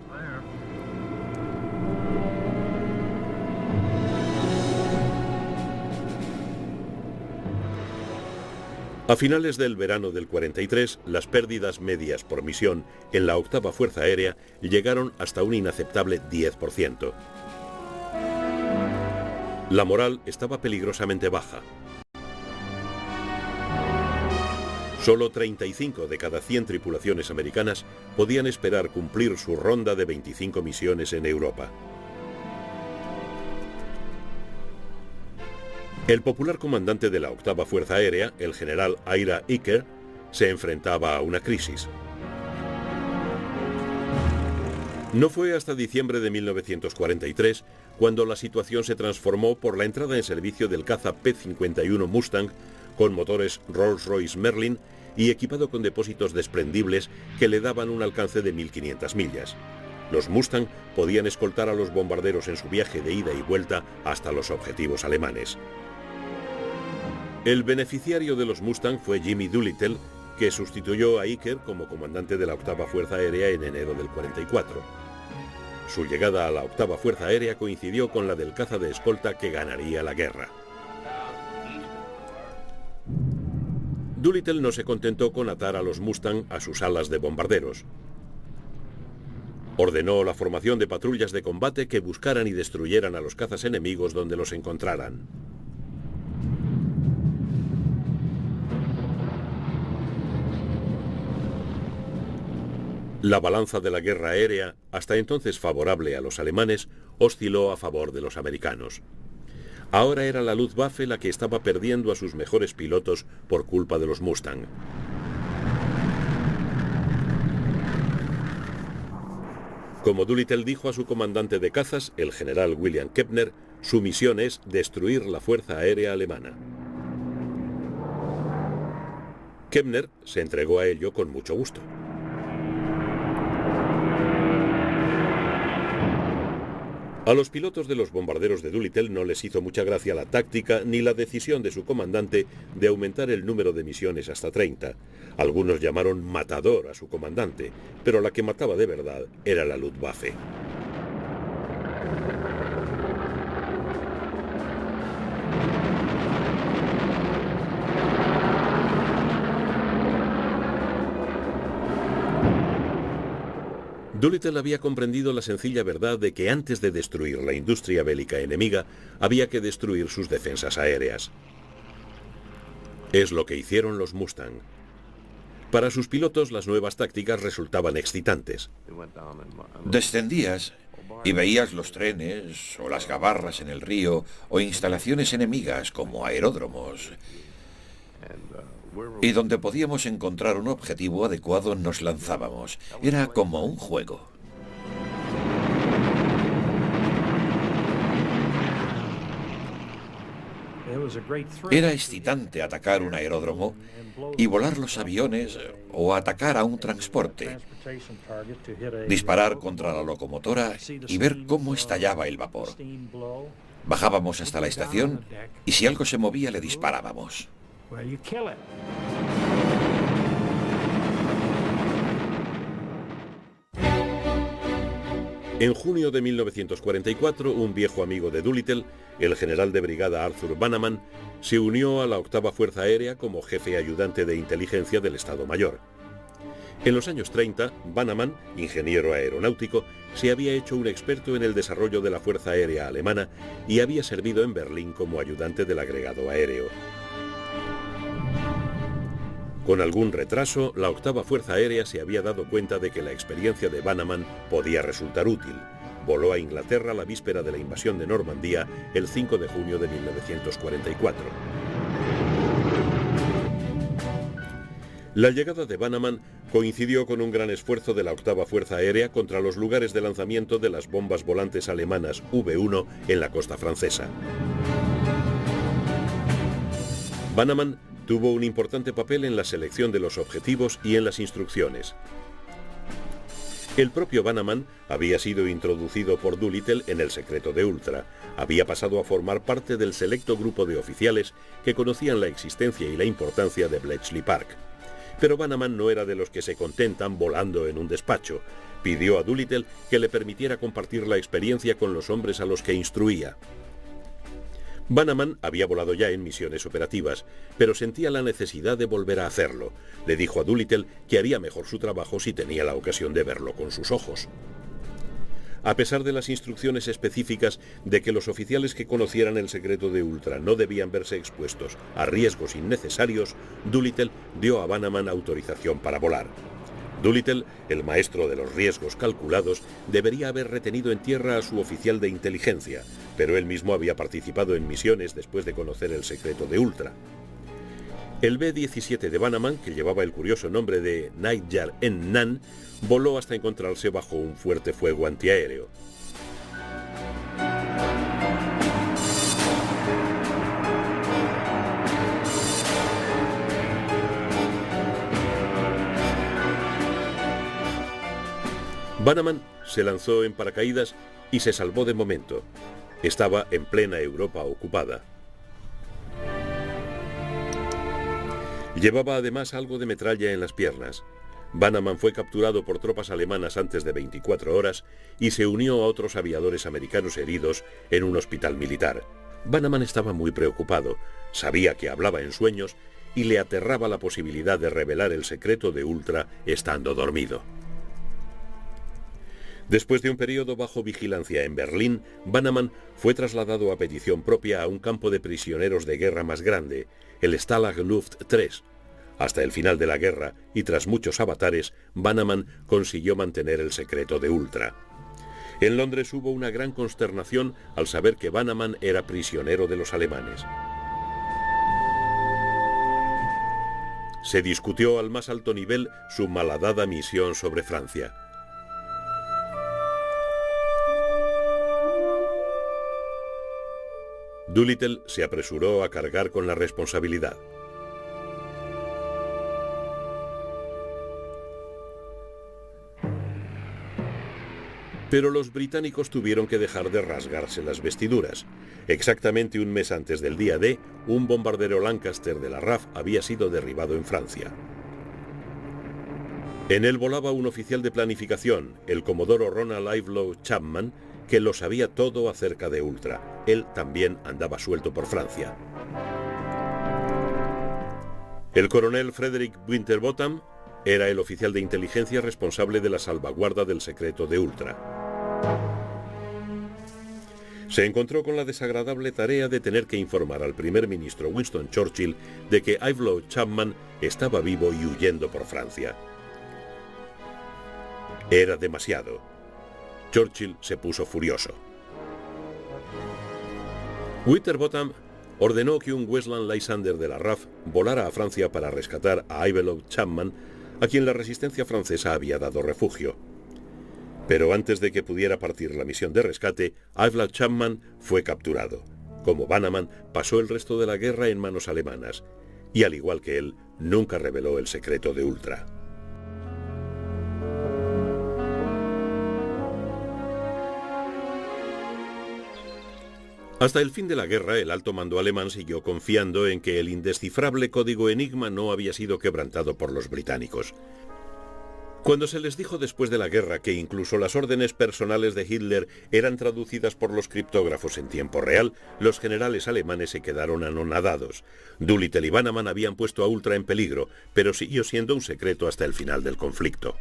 A finales del verano del 43, las pérdidas medias por misión en la 8ª Fuerza Aérea llegaron hasta un inaceptable 10%. La moral estaba peligrosamente baja. Solo 35 de cada 100 tripulaciones americanas podían esperar cumplir su ronda de 25 misiones en Europa. El popular comandante de la 8ª Fuerza Aérea, el general Ira Eaker, se enfrentaba a una crisis. No fue hasta diciembre de 1943 cuando la situación se transformó por la entrada en servicio del caza P-51 Mustang con motores Rolls-Royce Merlin y equipado con depósitos desprendibles que le daban un alcance de 1.500 millas. Los Mustang podían escoltar a los bombarderos en su viaje de ida y vuelta hasta los objetivos alemanes. El beneficiario de los Mustang fue Jimmy Doolittle, que sustituyó a Eaker como comandante de la 8ª Fuerza Aérea en enero del 44. Su llegada a la 8ª Fuerza Aérea coincidió con la del caza de escolta que ganaría la guerra. Doolittle no se contentó con atar a los Mustang a sus alas de bombarderos. Ordenó la formación de patrullas de combate que buscaran y destruyeran a los cazas enemigos donde los encontraran. La balanza de la guerra aérea, hasta entonces favorable a los alemanes, osciló a favor de los americanos. Ahora era la Luftwaffe la que estaba perdiendo a sus mejores pilotos por culpa de los Mustang. . Como Doolittle dijo a su comandante de cazas, el general William Kepner, su misión es destruir la fuerza aérea alemana. Kepner se entregó a ello con mucho gusto. A los pilotos de los bombarderos de Doolittle no les hizo mucha gracia la táctica ni la decisión de su comandante de aumentar el número de misiones hasta 30. Algunos llamaron matador a su comandante, pero la que mataba de verdad era la Luftwaffe. Doolittle había comprendido la sencilla verdad de que antes de destruir la industria bélica enemiga, había que destruir sus defensas aéreas. Es lo que hicieron los Mustang. Para sus pilotos, las nuevas tácticas resultaban excitantes. Descendías y veías los trenes o las gabarras en el río o instalaciones enemigas como aeródromos. Y donde podíamos encontrar un objetivo adecuado nos lanzábamos. Era como un juego. Era excitante atacar un aeródromo y volar los aviones o atacar a un transporte. Disparar contra la locomotora y ver cómo estallaba el vapor. Bajábamos hasta la estación y si algo se movía le disparábamos. En junio de 1944, un viejo amigo de Doolittle, el general de brigada Arthur Bannerman, se unió a la 8ª Fuerza Aérea como jefe ayudante de inteligencia del Estado Mayor. En los años 30, Bannerman, ingeniero aeronáutico, se había hecho un experto en el desarrollo de la Fuerza Aérea alemana y había servido en Berlín como ayudante del agregado aéreo. Con algún retraso, la 8ª Fuerza Aérea se había dado cuenta de que la experiencia de Bannerman podía resultar útil. Voló a Inglaterra la víspera de la invasión de Normandía, el 5 de junio de 1944. La llegada de Bannerman coincidió con un gran esfuerzo de la 8ª Fuerza Aérea contra los lugares de lanzamiento de las bombas volantes alemanas V-1 en la costa francesa. Bannerman tuvo un importante papel en la selección de los objetivos y en las instrucciones. El propio Bannerman había sido introducido por Doolittle en el secreto de Ultra. Había pasado a formar parte del selecto grupo de oficiales que conocían la existencia y la importancia de Bletchley Park. Pero Bannerman no era de los que se contentan volando en un despacho. Pidió a Doolittle que le permitiera compartir la experiencia con los hombres a los que instruía. Bannerman había volado ya en misiones operativas, pero sentía la necesidad de volver a hacerlo. Le dijo a Doolittle que haría mejor su trabajo si tenía la ocasión de verlo con sus ojos. A pesar de las instrucciones específicas de que los oficiales que conocieran el secreto de Ultra no debían verse expuestos a riesgos innecesarios, Doolittle dio a Bannerman autorización para volar. Doolittle, el maestro de los riesgos calculados, debería haber retenido en tierra a su oficial de inteligencia, pero él mismo había participado en misiones después de conocer el secreto de Ultra. El B-17 de Bannerman, que llevaba el curioso nombre de Nightjar en Nan, voló hasta encontrarse bajo un fuerte fuego antiaéreo. Bannerman se lanzó en paracaídas y se salvó de momento. Estaba en plena Europa ocupada. Llevaba además algo de metralla en las piernas. Bannerman fue capturado por tropas alemanas antes de 24 horas y se unió a otros aviadores americanos heridos en un hospital militar. Bannerman estaba muy preocupado, sabía que hablaba en sueños y le aterraba la posibilidad de revelar el secreto de Ultra estando dormido. Después de un periodo bajo vigilancia en Berlín, Bannerman fue trasladado a petición propia a un campo de prisioneros de guerra más grande, el Stalag Luft III. Hasta el final de la guerra, y tras muchos avatares, Bannerman consiguió mantener el secreto de Ultra. En Londres hubo una gran consternación al saber que Bannerman era prisionero de los alemanes. Se discutió al más alto nivel su malhadada misión sobre Francia. Doolittle se apresuró a cargar con la responsabilidad. Pero los británicos tuvieron que dejar de rasgarse las vestiduras. Exactamente un mes antes del día D, un bombardero Lancaster de la RAF había sido derribado en Francia. En él volaba un oficial de planificación, el comodoro Ronald Ivelow Chapman, que lo sabía todo acerca de Ultra. Él también andaba suelto por Francia. El coronel Frederick Winterbottom era el oficial de inteligencia responsable de la salvaguarda del secreto de Ultra. Se encontró con la desagradable tarea de tener que informar al primer ministro Winston Churchill de que Ivelow Chapman estaba vivo y huyendo por Francia. Era demasiado. Churchill se puso furioso. Winterbottom ordenó que un Westland Lysander de la RAF volara a Francia para rescatar a Ivelow Chapman, a quien la resistencia francesa había dado refugio. Pero antes de que pudiera partir la misión de rescate, Ivelow Chapman fue capturado. Como Bannerman, pasó el resto de la guerra en manos alemanas, y al igual que él, nunca reveló el secreto de Ultra. Hasta el fin de la guerra, el alto mando alemán siguió confiando en que el indescifrable código Enigma no había sido quebrantado por los británicos. Cuando se les dijo después de la guerra que incluso las órdenes personales de Hitler eran traducidas por los criptógrafos en tiempo real, los generales alemanes se quedaron anonadados. Doolittle y Bannerman habían puesto a Ultra en peligro, pero siguió siendo un secreto hasta el final del conflicto.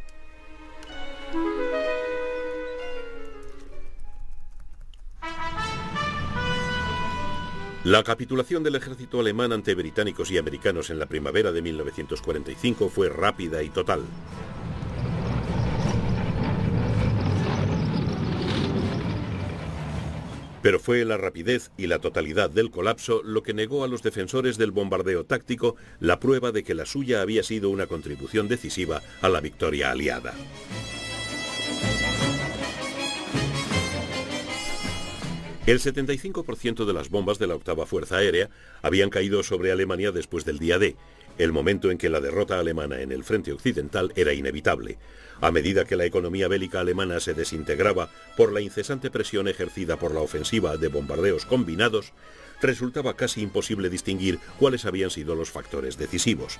La capitulación del ejército alemán ante británicos y americanos en la primavera de 1945 fue rápida y total. Pero fue la rapidez y la totalidad del colapso lo que negó a los defensores del bombardeo táctico la prueba de que la suya había sido una contribución decisiva a la victoria aliada. El 75% de las bombas de la octava Fuerza Aérea habían caído sobre Alemania después del día D, el momento en que la derrota alemana en el frente occidental era inevitable. A medida que la economía bélica alemana se desintegraba por la incesante presión ejercida por la ofensiva de bombardeos combinados, resultaba casi imposible distinguir cuáles habían sido los factores decisivos.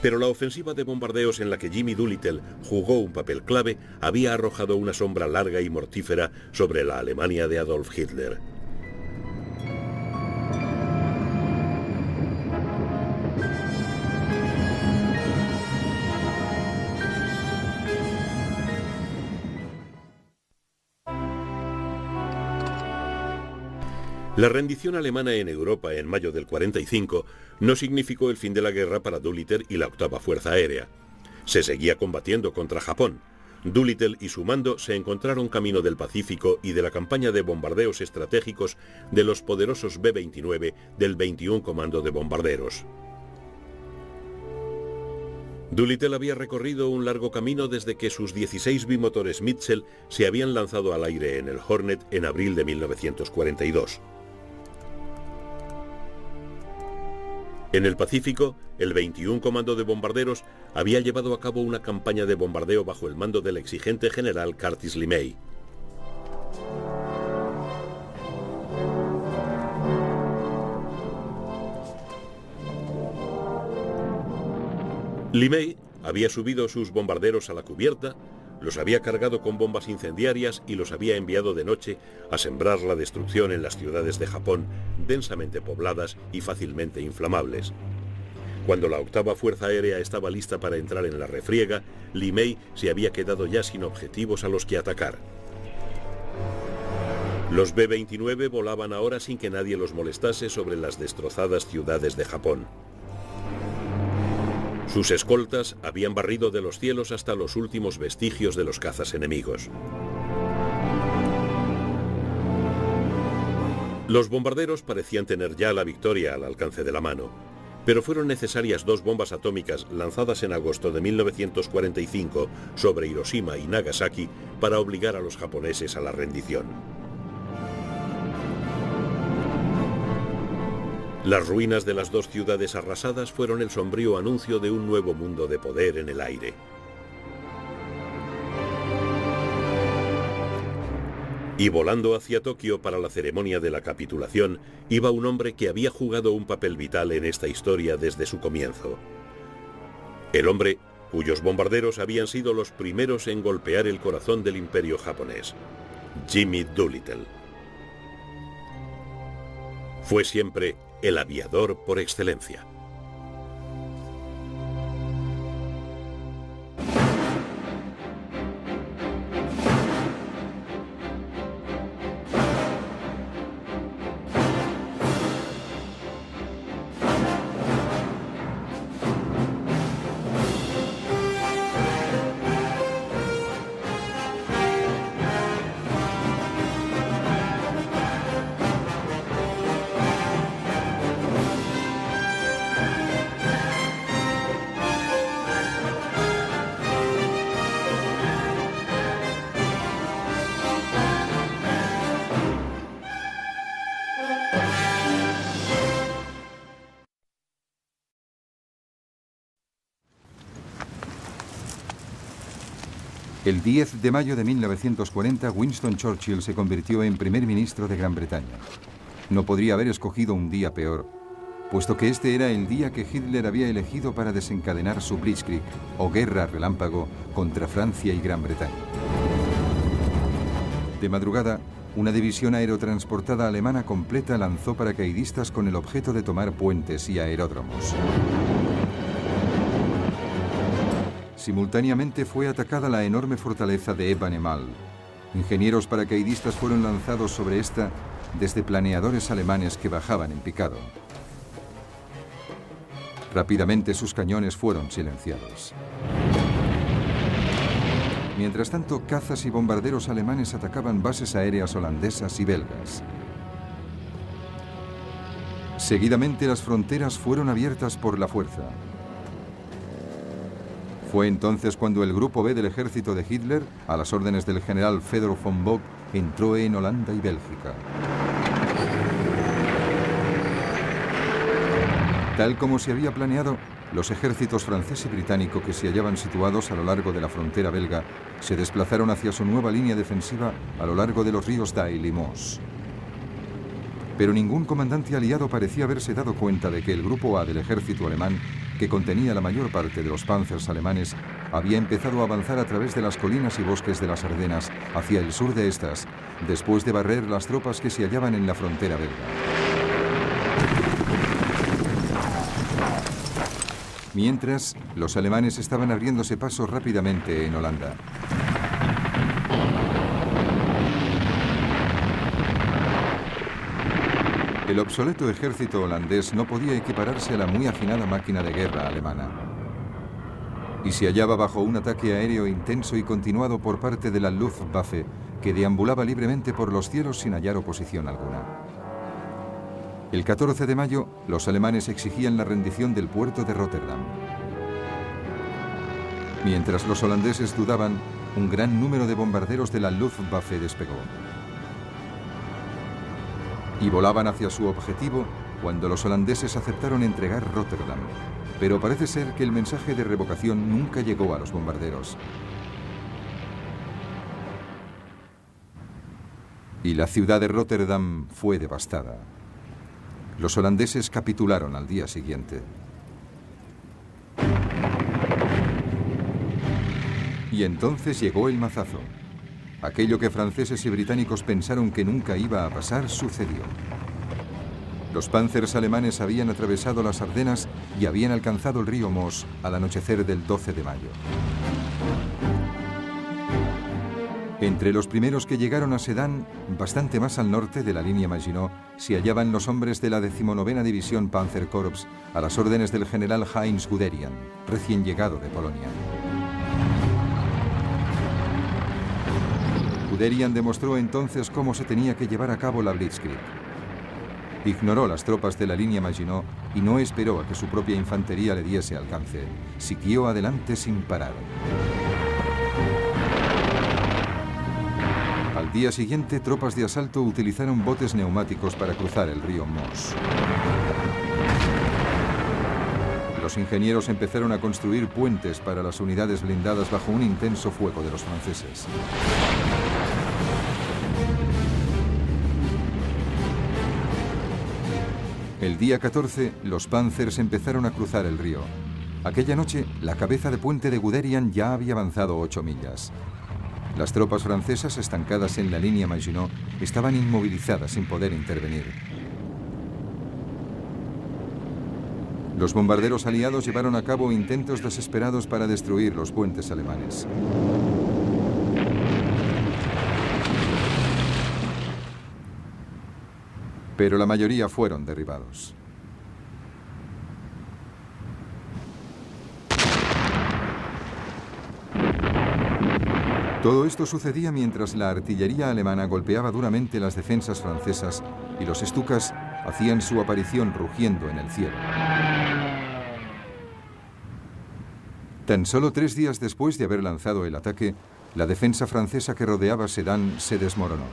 Pero la ofensiva de bombardeos en la que Jimmy Doolittle jugó un papel clave había arrojado una sombra larga y mortífera sobre la Alemania de Adolf Hitler. La rendición alemana en Europa en mayo del 45 no significó el fin de la guerra para Doolittle y la octava Fuerza Aérea. Se seguía combatiendo contra Japón. Doolittle y su mando se encontraron camino del Pacífico y de la campaña de bombardeos estratégicos de los poderosos B-29 del 21 Comando de Bombarderos. Doolittle había recorrido un largo camino desde que sus 16 bimotores Mitchell se habían lanzado al aire en el Hornet en abril de 1942. En el Pacífico, el 21 Comando de Bombarderos había llevado a cabo una campaña de bombardeo bajo el mando del exigente general Curtis LeMay. LeMay había subido sus bombarderos a la cubierta, los había cargado con bombas incendiarias y los había enviado de noche a sembrar la destrucción en las ciudades de Japón, densamente pobladas y fácilmente inflamables. Cuando la octava Fuerza Aérea estaba lista para entrar en la refriega, LeMay se había quedado ya sin objetivos a los que atacar. Los B-29 volaban ahora sin que nadie los molestase sobre las destrozadas ciudades de Japón. Sus escoltas habían barrido de los cielos hasta los últimos vestigios de los cazas enemigos. Los bombarderos parecían tener ya la victoria al alcance de la mano, pero fueron necesarias 2 bombas atómicas lanzadas en agosto de 1945 sobre Hiroshima y Nagasaki para obligar a los japoneses a la rendición. Las ruinas de las dos ciudades arrasadas fueron el sombrío anuncio de un nuevo mundo de poder en el aire. Y volando hacia Tokio para la ceremonia de la capitulación, iba un hombre que había jugado un papel vital en esta historia desde su comienzo. El hombre cuyos bombarderos habían sido los primeros en golpear el corazón del imperio japonés, Jimmy Doolittle. Fue siempre el aviador por excelencia. El 10 de mayo de 1940, Winston Churchill se convirtió en primer ministro de Gran Bretaña. No podría haber escogido un día peor, puesto que este era el día que Hitler había elegido para desencadenar su Blitzkrieg, o guerra relámpago, contra Francia y Gran Bretaña. De madrugada, una división aerotransportada alemana completa lanzó paracaidistas con el objeto de tomar puentes y aeródromos. Simultáneamente fue atacada la enorme fortaleza de Ebanemal. Ingenieros paracaidistas fueron lanzados sobre esta desde planeadores alemanes que bajaban en picado. Rápidamente sus cañones fueron silenciados. Mientras tanto, cazas y bombarderos alemanes atacaban bases aéreas holandesas y belgas. Seguidamente las fronteras fueron abiertas por la fuerza. Fue entonces cuando el Grupo B del ejército de Hitler, a las órdenes del general Fedor von Bock, entró en Holanda y Bélgica. Tal como se había planeado, los ejércitos francés y británico que se hallaban situados a lo largo de la frontera belga se desplazaron hacia su nueva línea defensiva a lo largo de los ríos Dail y Moos. Pero ningún comandante aliado parecía haberse dado cuenta de que el Grupo A del ejército alemán, que contenía la mayor parte de los panzers alemanes, había empezado a avanzar a través de las colinas y bosques de las Ardenas hacia el sur de estas, después de barrer las tropas que se hallaban en la frontera belga. Mientras, los alemanes estaban abriéndose paso rápidamente en Holanda. El obsoleto ejército holandés no podía equipararse a la muy afinada máquina de guerra alemana. Y se hallaba bajo un ataque aéreo intenso y continuado por parte de la Luftwaffe, que deambulaba libremente por los cielos sin hallar oposición alguna. El 14 de mayo, los alemanes exigían la rendición del puerto de Rotterdam. Mientras los holandeses dudaban, un gran número de bombarderos de la Luftwaffe despegó. Y volaban hacia su objetivo cuando los holandeses aceptaron entregar Rotterdam. Pero parece ser que el mensaje de revocación nunca llegó a los bombarderos. Y la ciudad de Rotterdam fue devastada. Los holandeses capitularon al día siguiente. Y entonces llegó el mazazo. Aquello que franceses y británicos pensaron que nunca iba a pasar, sucedió. Los panzers alemanes habían atravesado las Ardenas y habían alcanzado el río Moos al anochecer del 12 de mayo. Entre los primeros que llegaron a Sedan, bastante más al norte de la línea Maginot, se hallaban los hombres de la 19ª División Panzerkorps a las órdenes del general Heinz Guderian, recién llegado de Polonia. Guderian demostró entonces cómo se tenía que llevar a cabo la Blitzkrieg. Ignoró las tropas de la línea Maginot y no esperó a que su propia infantería le diese alcance. Siguió adelante sin parar. Al día siguiente, tropas de asalto utilizaron botes neumáticos para cruzar el río Meuse. Los ingenieros empezaron a construir puentes para las unidades blindadas bajo un intenso fuego de los franceses. El día 14, los Panzers empezaron a cruzar el río. Aquella noche, la cabeza de puente de Guderian ya había avanzado 8 millas. Las tropas francesas, estancadas en la línea Maginot, estaban inmovilizadas sin poder intervenir. Los bombarderos aliados llevaron a cabo intentos desesperados para destruir los puentes alemanes. Pero la mayoría fueron derribados. Todo esto sucedía mientras la artillería alemana golpeaba duramente las defensas francesas y los Stukas hacían su aparición rugiendo en el cielo. Tan solo 3 días después de haber lanzado el ataque, la defensa francesa que rodeaba Sedan se desmoronó.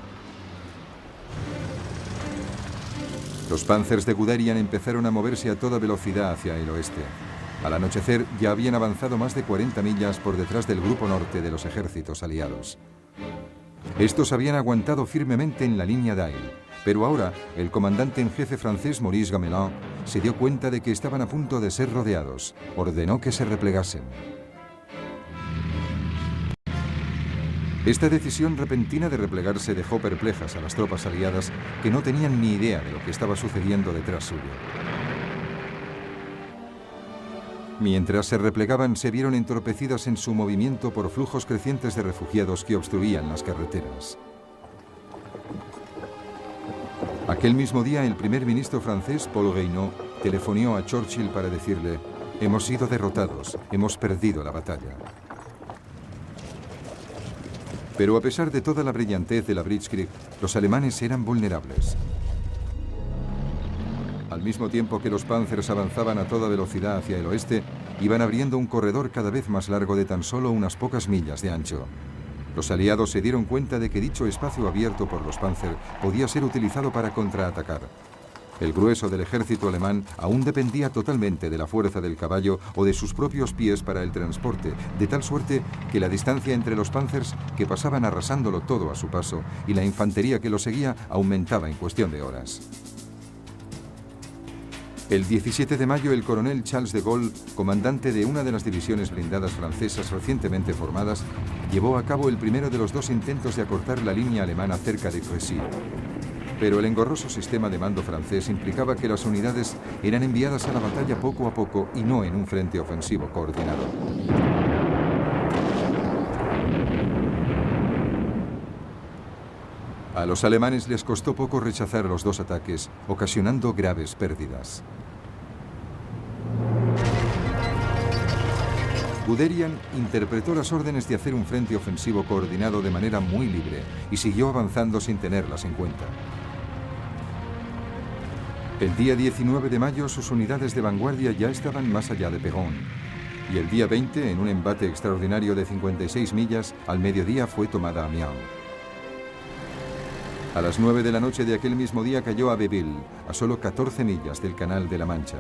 Los Panzers de Guderian empezaron a moverse a toda velocidad hacia el oeste. Al anochecer ya habían avanzado más de 40 millas por detrás del grupo norte de los ejércitos aliados. Estos habían aguantado firmemente en la línea d'Aille, pero ahora el comandante en jefe francés Maurice Gamelin se dio cuenta de que estaban a punto de ser rodeados. Ordenó que se replegasen. Esta decisión repentina de replegarse dejó perplejas a las tropas aliadas, que no tenían ni idea de lo que estaba sucediendo detrás suyo. Mientras se replegaban, se vieron entorpecidas en su movimiento por flujos crecientes de refugiados que obstruían las carreteras. Aquel mismo día, el primer ministro francés, Paul Reynaud, telefonió a Churchill para decirle: «Hemos sido derrotados, hemos perdido la batalla». Pero a pesar de toda la brillantez de la Blitzkrieg, los alemanes eran vulnerables. Al mismo tiempo que los Panzers avanzaban a toda velocidad hacia el oeste, iban abriendo un corredor cada vez más largo de tan solo unas pocas millas de ancho. Los aliados se dieron cuenta de que dicho espacio abierto por los Panzer podía ser utilizado para contraatacar. El grueso del ejército alemán aún dependía totalmente de la fuerza del caballo o de sus propios pies para el transporte, de tal suerte que la distancia entre los Panzers, que pasaban arrasándolo todo a su paso, y la infantería que lo seguía aumentaba en cuestión de horas. El 17 de mayo, el coronel Charles de Gaulle, comandante de una de las divisiones blindadas francesas recientemente formadas, llevó a cabo el primero de los 2 intentos de acortar la línea alemana cerca de Crécy. Pero el engorroso sistema de mando francés implicaba que las unidades eran enviadas a la batalla poco a poco y no en un frente ofensivo coordinado. A los alemanes les costó poco rechazar los 2 ataques, ocasionando graves pérdidas. Guderian interpretó las órdenes de hacer un frente ofensivo coordinado de manera muy libre y siguió avanzando sin tenerlas en cuenta. El día 19 de mayo sus unidades de vanguardia ya estaban más allá de Péronne, y el día 20, en un embate extraordinario de 56 millas, al mediodía fue tomada Amiens. A las 9 de la noche de aquel mismo día cayó Abbeville, a solo 14 millas del Canal de la Mancha.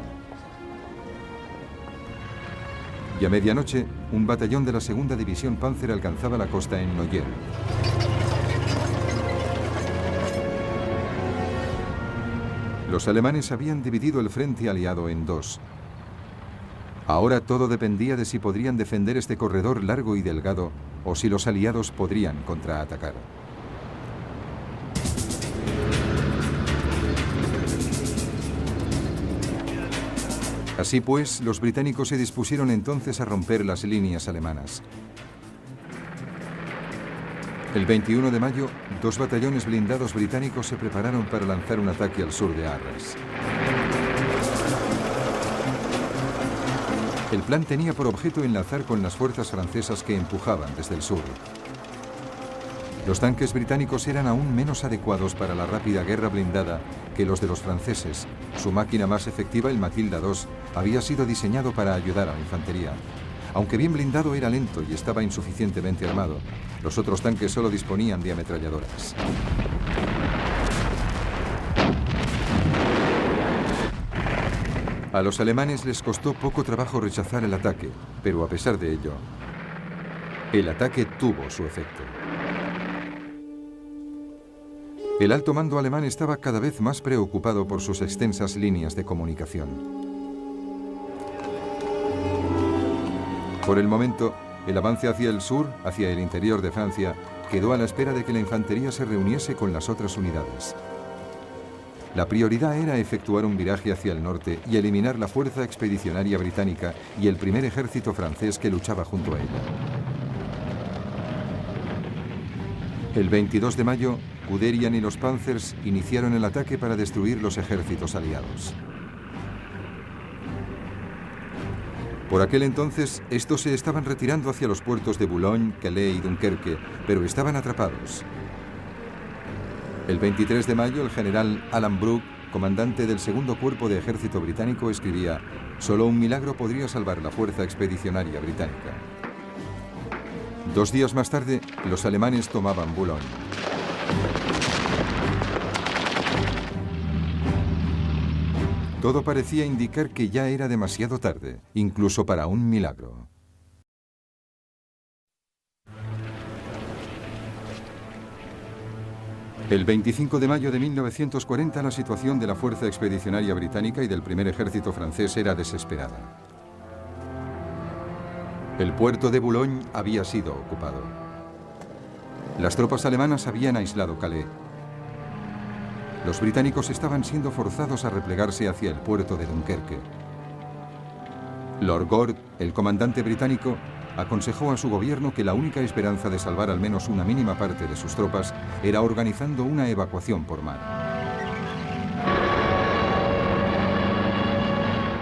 Y a medianoche, un batallón de la segunda división Panzer alcanzaba la costa en Noyers. Los alemanes habían dividido el frente aliado en 2. Ahora todo dependía de si podrían defender este corredor largo y delgado o si los aliados podrían contraatacar. Así pues, los británicos se dispusieron entonces a romper las líneas alemanas. El 21 de mayo, 2 batallones blindados británicos se prepararon para lanzar un ataque al sur de Arras. El plan tenía por objeto enlazar con las fuerzas francesas que empujaban desde el sur. Los tanques británicos eran aún menos adecuados para la rápida guerra blindada que los de los franceses. Su máquina más efectiva, el Matilda II, había sido diseñado para ayudar a la infantería. Aunque bien blindado, era lento y estaba insuficientemente armado. Los otros tanques solo disponían de ametralladoras. A los alemanes les costó poco trabajo rechazar el ataque, pero a pesar de ello, el ataque tuvo su efecto. El alto mando alemán estaba cada vez más preocupado por sus extensas líneas de comunicación. Por el momento, el avance hacia el sur, hacia el interior de Francia, quedó a la espera de que la infantería se reuniese con las otras unidades. La prioridad era efectuar un viraje hacia el norte y eliminar la fuerza expedicionaria británica y el primer ejército francés que luchaba junto a ella. El 22 de mayo, Guderian y los Panzers iniciaron el ataque para destruir los ejércitos aliados. Por aquel entonces, estos se estaban retirando hacia los puertos de Boulogne, Calais y Dunkerque, pero estaban atrapados. El 23 de mayo, el general Alan Brooke, comandante del segundo cuerpo de ejército británico, escribía: «Solo un milagro podría salvar la fuerza expedicionaria británica». 2 días más tarde, los alemanes tomaban Boulogne. Todo parecía indicar que ya era demasiado tarde, incluso para un milagro. El 25 de mayo de 1940 la situación de la Fuerza Expedicionaria Británica y del primer ejército francés era desesperada. El puerto de Boulogne había sido ocupado. Las tropas alemanas habían aislado Calais. Los británicos estaban siendo forzados a replegarse hacia el puerto de Dunkerque. Lord Gord, el comandante británico, aconsejó a su gobierno que la única esperanza de salvar al menos una mínima parte de sus tropas era organizando una evacuación por mar.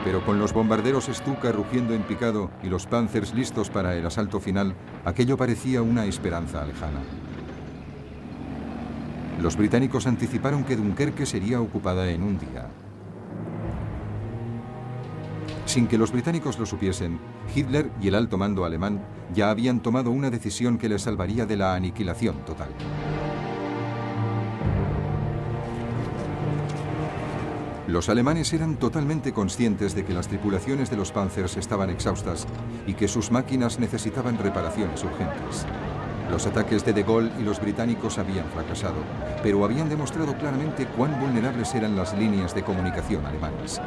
Pero con los bombarderos Stuka rugiendo en picado y los Panzers listos para el asalto final, aquello parecía una esperanza lejana. Los británicos anticiparon que Dunkerque sería ocupada en un día. Sin que los británicos lo supiesen, Hitler y el alto mando alemán ya habían tomado una decisión que les salvaría de la aniquilación total. Los alemanes eran totalmente conscientes de que las tripulaciones de los Panzers estaban exhaustas y que sus máquinas necesitaban reparaciones urgentes. Los ataques de De Gaulle y los británicos habían fracasado, pero habían demostrado claramente cuán vulnerables eran las líneas de comunicación alemanas.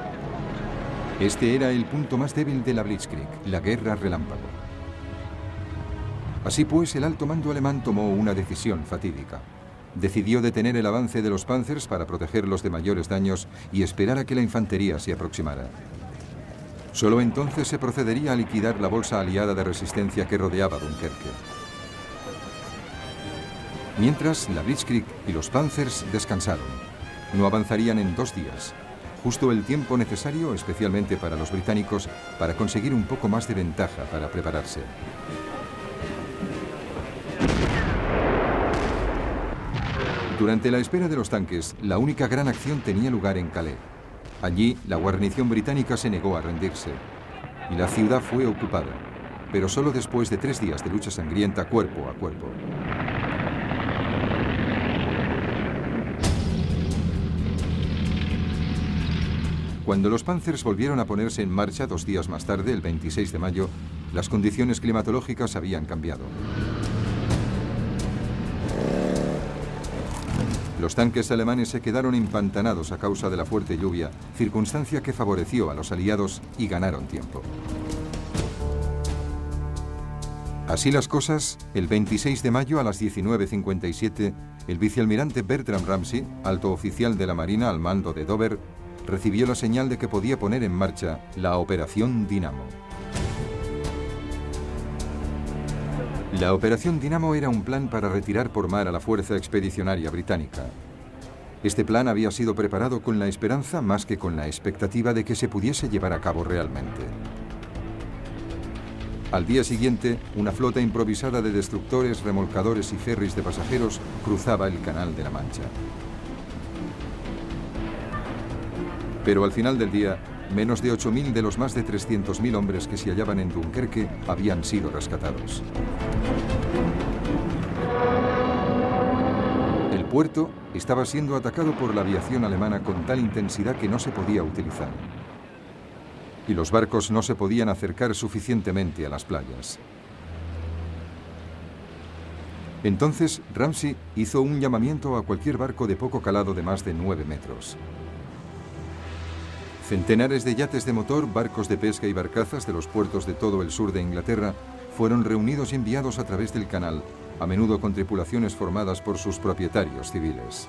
Este era el punto más débil de la Blitzkrieg, la guerra relámpago. Así pues, el alto mando alemán tomó una decisión fatídica. Decidió detener el avance de los Panzers para protegerlos de mayores daños y esperar a que la infantería se aproximara. Solo entonces se procedería a liquidar la bolsa aliada de resistencia que rodeaba Dunkerque. Mientras, la Blitzkrieg y los Panzers descansaron. No avanzarían en 2 días, justo el tiempo necesario, especialmente para los británicos, para conseguir un poco más de ventaja para prepararse. Durante la espera de los tanques, la única gran acción tenía lugar en Calais. Allí, la guarnición británica se negó a rendirse, y la ciudad fue ocupada, pero solo después de 3 días de lucha sangrienta cuerpo a cuerpo. Cuando los Panzers volvieron a ponerse en marcha 2 días más tarde, el 26 de mayo, las condiciones climatológicas habían cambiado. Los tanques alemanes se quedaron empantanados a causa de la fuerte lluvia, circunstancia que favoreció a los aliados y ganaron tiempo. Así las cosas, el 26 de mayo a las 19:57, el vicealmirante Bertram Ramsay, alto oficial de la Marina al mando de Dover, recibió la señal de que podía poner en marcha la Operación Dinamo. La Operación Dinamo era un plan para retirar por mar a la fuerza expedicionaria británica. Este plan había sido preparado con la esperanza más que con la expectativa de que se pudiese llevar a cabo realmente. Al día siguiente, una flota improvisada de destructores, remolcadores y ferries de pasajeros cruzaba el Canal de la Mancha. Pero al final del día, menos de 8.000 de los más de 300.000 hombres que se hallaban en Dunkerque habían sido rescatados. El puerto estaba siendo atacado por la aviación alemana con tal intensidad que no se podía utilizar. Y los barcos no se podían acercar suficientemente a las playas. Entonces, Ramsay hizo un llamamiento a cualquier barco de poco calado de más de 9 metros. Centenares de yates de motor, barcos de pesca y barcazas de los puertos de todo el sur de Inglaterra fueron reunidos y enviados a través del canal, a menudo con tripulaciones formadas por sus propietarios civiles.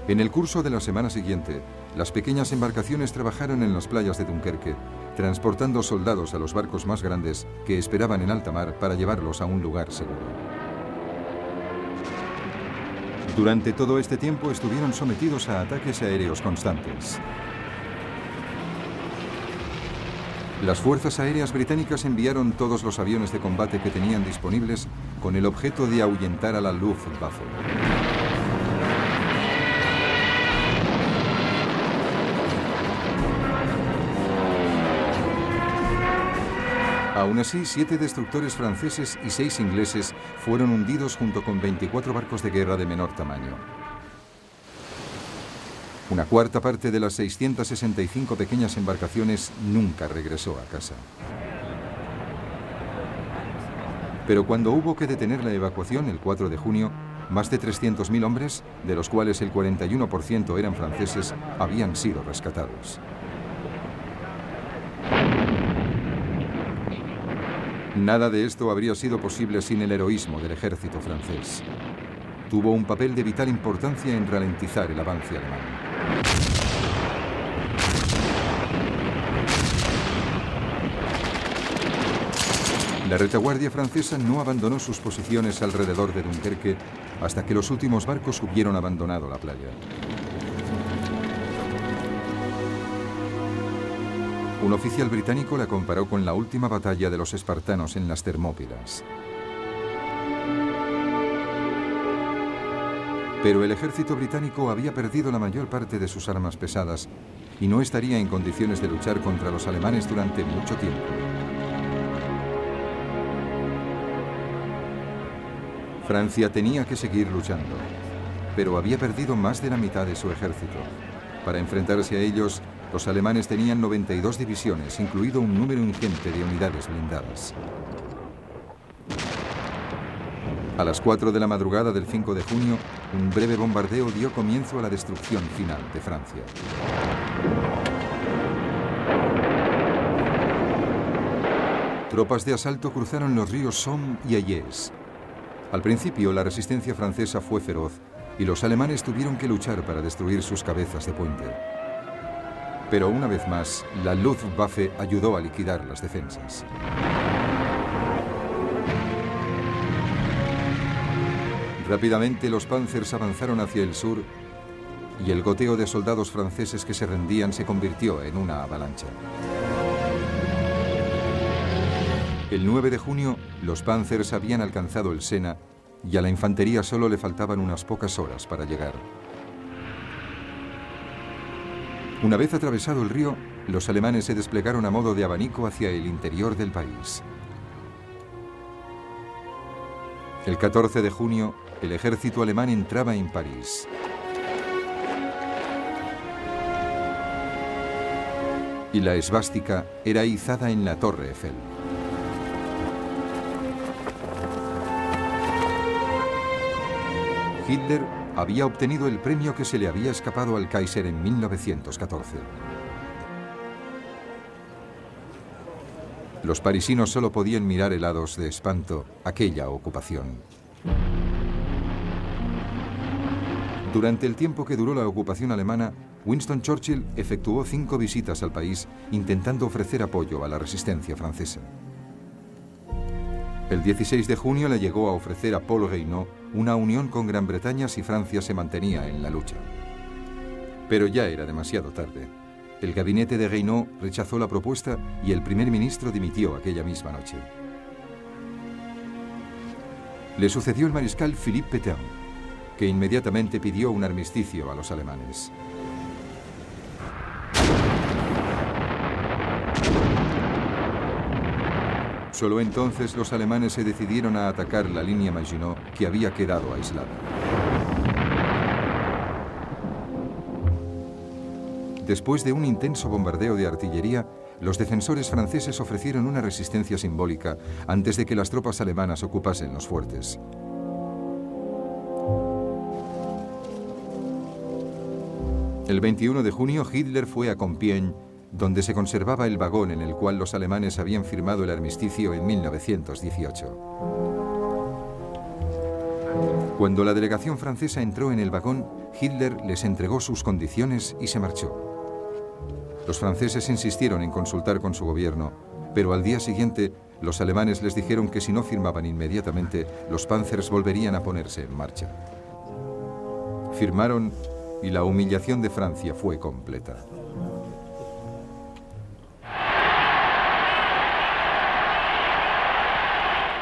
En el curso de la semana siguiente, las pequeñas embarcaciones trabajaron en las playas de Dunkerque, transportando soldados a los barcos más grandes que esperaban en alta mar para llevarlos a un lugar seguro. Durante todo este tiempo estuvieron sometidos a ataques aéreos constantes. Las fuerzas aéreas británicas enviaron todos los aviones de combate que tenían disponibles con el objeto de ahuyentar a la Luftwaffe. Aún así, 7 destructores franceses y 6 ingleses fueron hundidos junto con 24 barcos de guerra de menor tamaño. Una cuarta parte de las 665 pequeñas embarcaciones nunca regresó a casa. Pero cuando hubo que detener la evacuación el 4 de junio, más de 300.000 hombres, de los cuales el 41% eran franceses, habían sido rescatados. Nada de esto habría sido posible sin el heroísmo del ejército francés. Tuvo un papel de vital importancia en ralentizar el avance alemán. La retaguardia francesa no abandonó sus posiciones alrededor de Dunkerque hasta que los últimos barcos hubieron abandonado la playa. Un oficial británico la comparó con la última batalla de los espartanos en las Termópilas. Pero el ejército británico había perdido la mayor parte de sus armas pesadas y no estaría en condiciones de luchar contra los alemanes durante mucho tiempo. Francia tenía que seguir luchando, pero había perdido más de la mitad de su ejército. Para enfrentarse a ellos, los alemanes tenían 92 divisiones, incluido un número ingente de unidades blindadas. A las 4 de la madrugada del 5 de junio, un breve bombardeo dio comienzo a la destrucción final de Francia. Tropas de asalto cruzaron los ríos Somme y Hayes. Al principio, la resistencia francesa fue feroz y los alemanes tuvieron que luchar para destruir sus cabezas de puente. Pero una vez más, la Luftwaffe ayudó a liquidar las defensas. Rápidamente los Panzers avanzaron hacia el sur y el goteo de soldados franceses que se rendían se convirtió en una avalancha. El 9 de junio, los Panzers habían alcanzado el Sena y a la infantería solo le faltaban unas pocas horas para llegar. Una vez atravesado el río, los alemanes se desplegaron a modo de abanico hacia el interior del país. El 14 de junio, el ejército alemán entraba en París. Y la esvástica era izada en la Torre Eiffel. Hitler había obtenido el premio que se le había escapado al Kaiser en 1914. Los parisinos solo podían mirar helados de espanto aquella ocupación. Durante el tiempo que duró la ocupación alemana, Winston Churchill efectuó 5 visitas al país intentando ofrecer apoyo a la resistencia francesa. El 16 de junio le llegó a ofrecer a Paul Reynaud una unión con Gran Bretaña si Francia se mantenía en la lucha. Pero ya era demasiado tarde. El gabinete de Reynaud rechazó la propuesta y el primer ministro dimitió aquella misma noche. Le sucedió el mariscal Philippe Pétain, que inmediatamente pidió un armisticio a los alemanes. Solo entonces los alemanes se decidieron a atacar la línea Maginot, que había quedado aislada. Después de un intenso bombardeo de artillería, los defensores franceses ofrecieron una resistencia simbólica antes de que las tropas alemanas ocupasen los fuertes. El 21 de junio, Hitler fue a Compiègne, donde se conservaba el vagón en el cual los alemanes habían firmado el armisticio en 1918. Cuando la delegación francesa entró en el vagón, Hitler les entregó sus condiciones y se marchó. Los franceses insistieron en consultar con su gobierno, pero al día siguiente los alemanes les dijeron que si no firmaban inmediatamente, los Panzers volverían a ponerse en marcha. Firmaron y la humillación de Francia fue completa.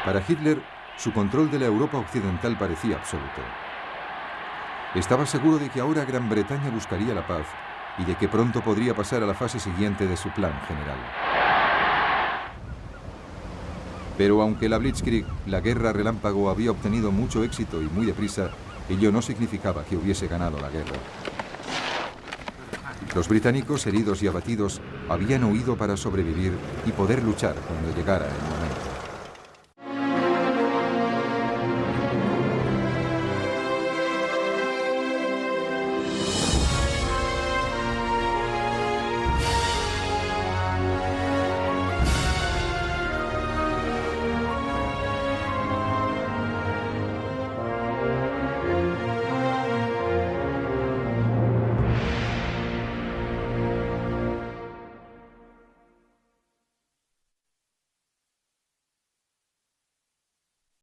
Para Hitler, su control de la Europa occidental parecía absoluto. Estaba seguro de que ahora Gran Bretaña buscaría la paz y de que pronto podría pasar a la fase siguiente de su plan general. Pero aunque la Blitzkrieg, la guerra relámpago, había obtenido mucho éxito y muy deprisa, ello no significaba que hubiese ganado la guerra. Los británicos, heridos y abatidos, habían huido para sobrevivir y poder luchar cuando llegara el momento.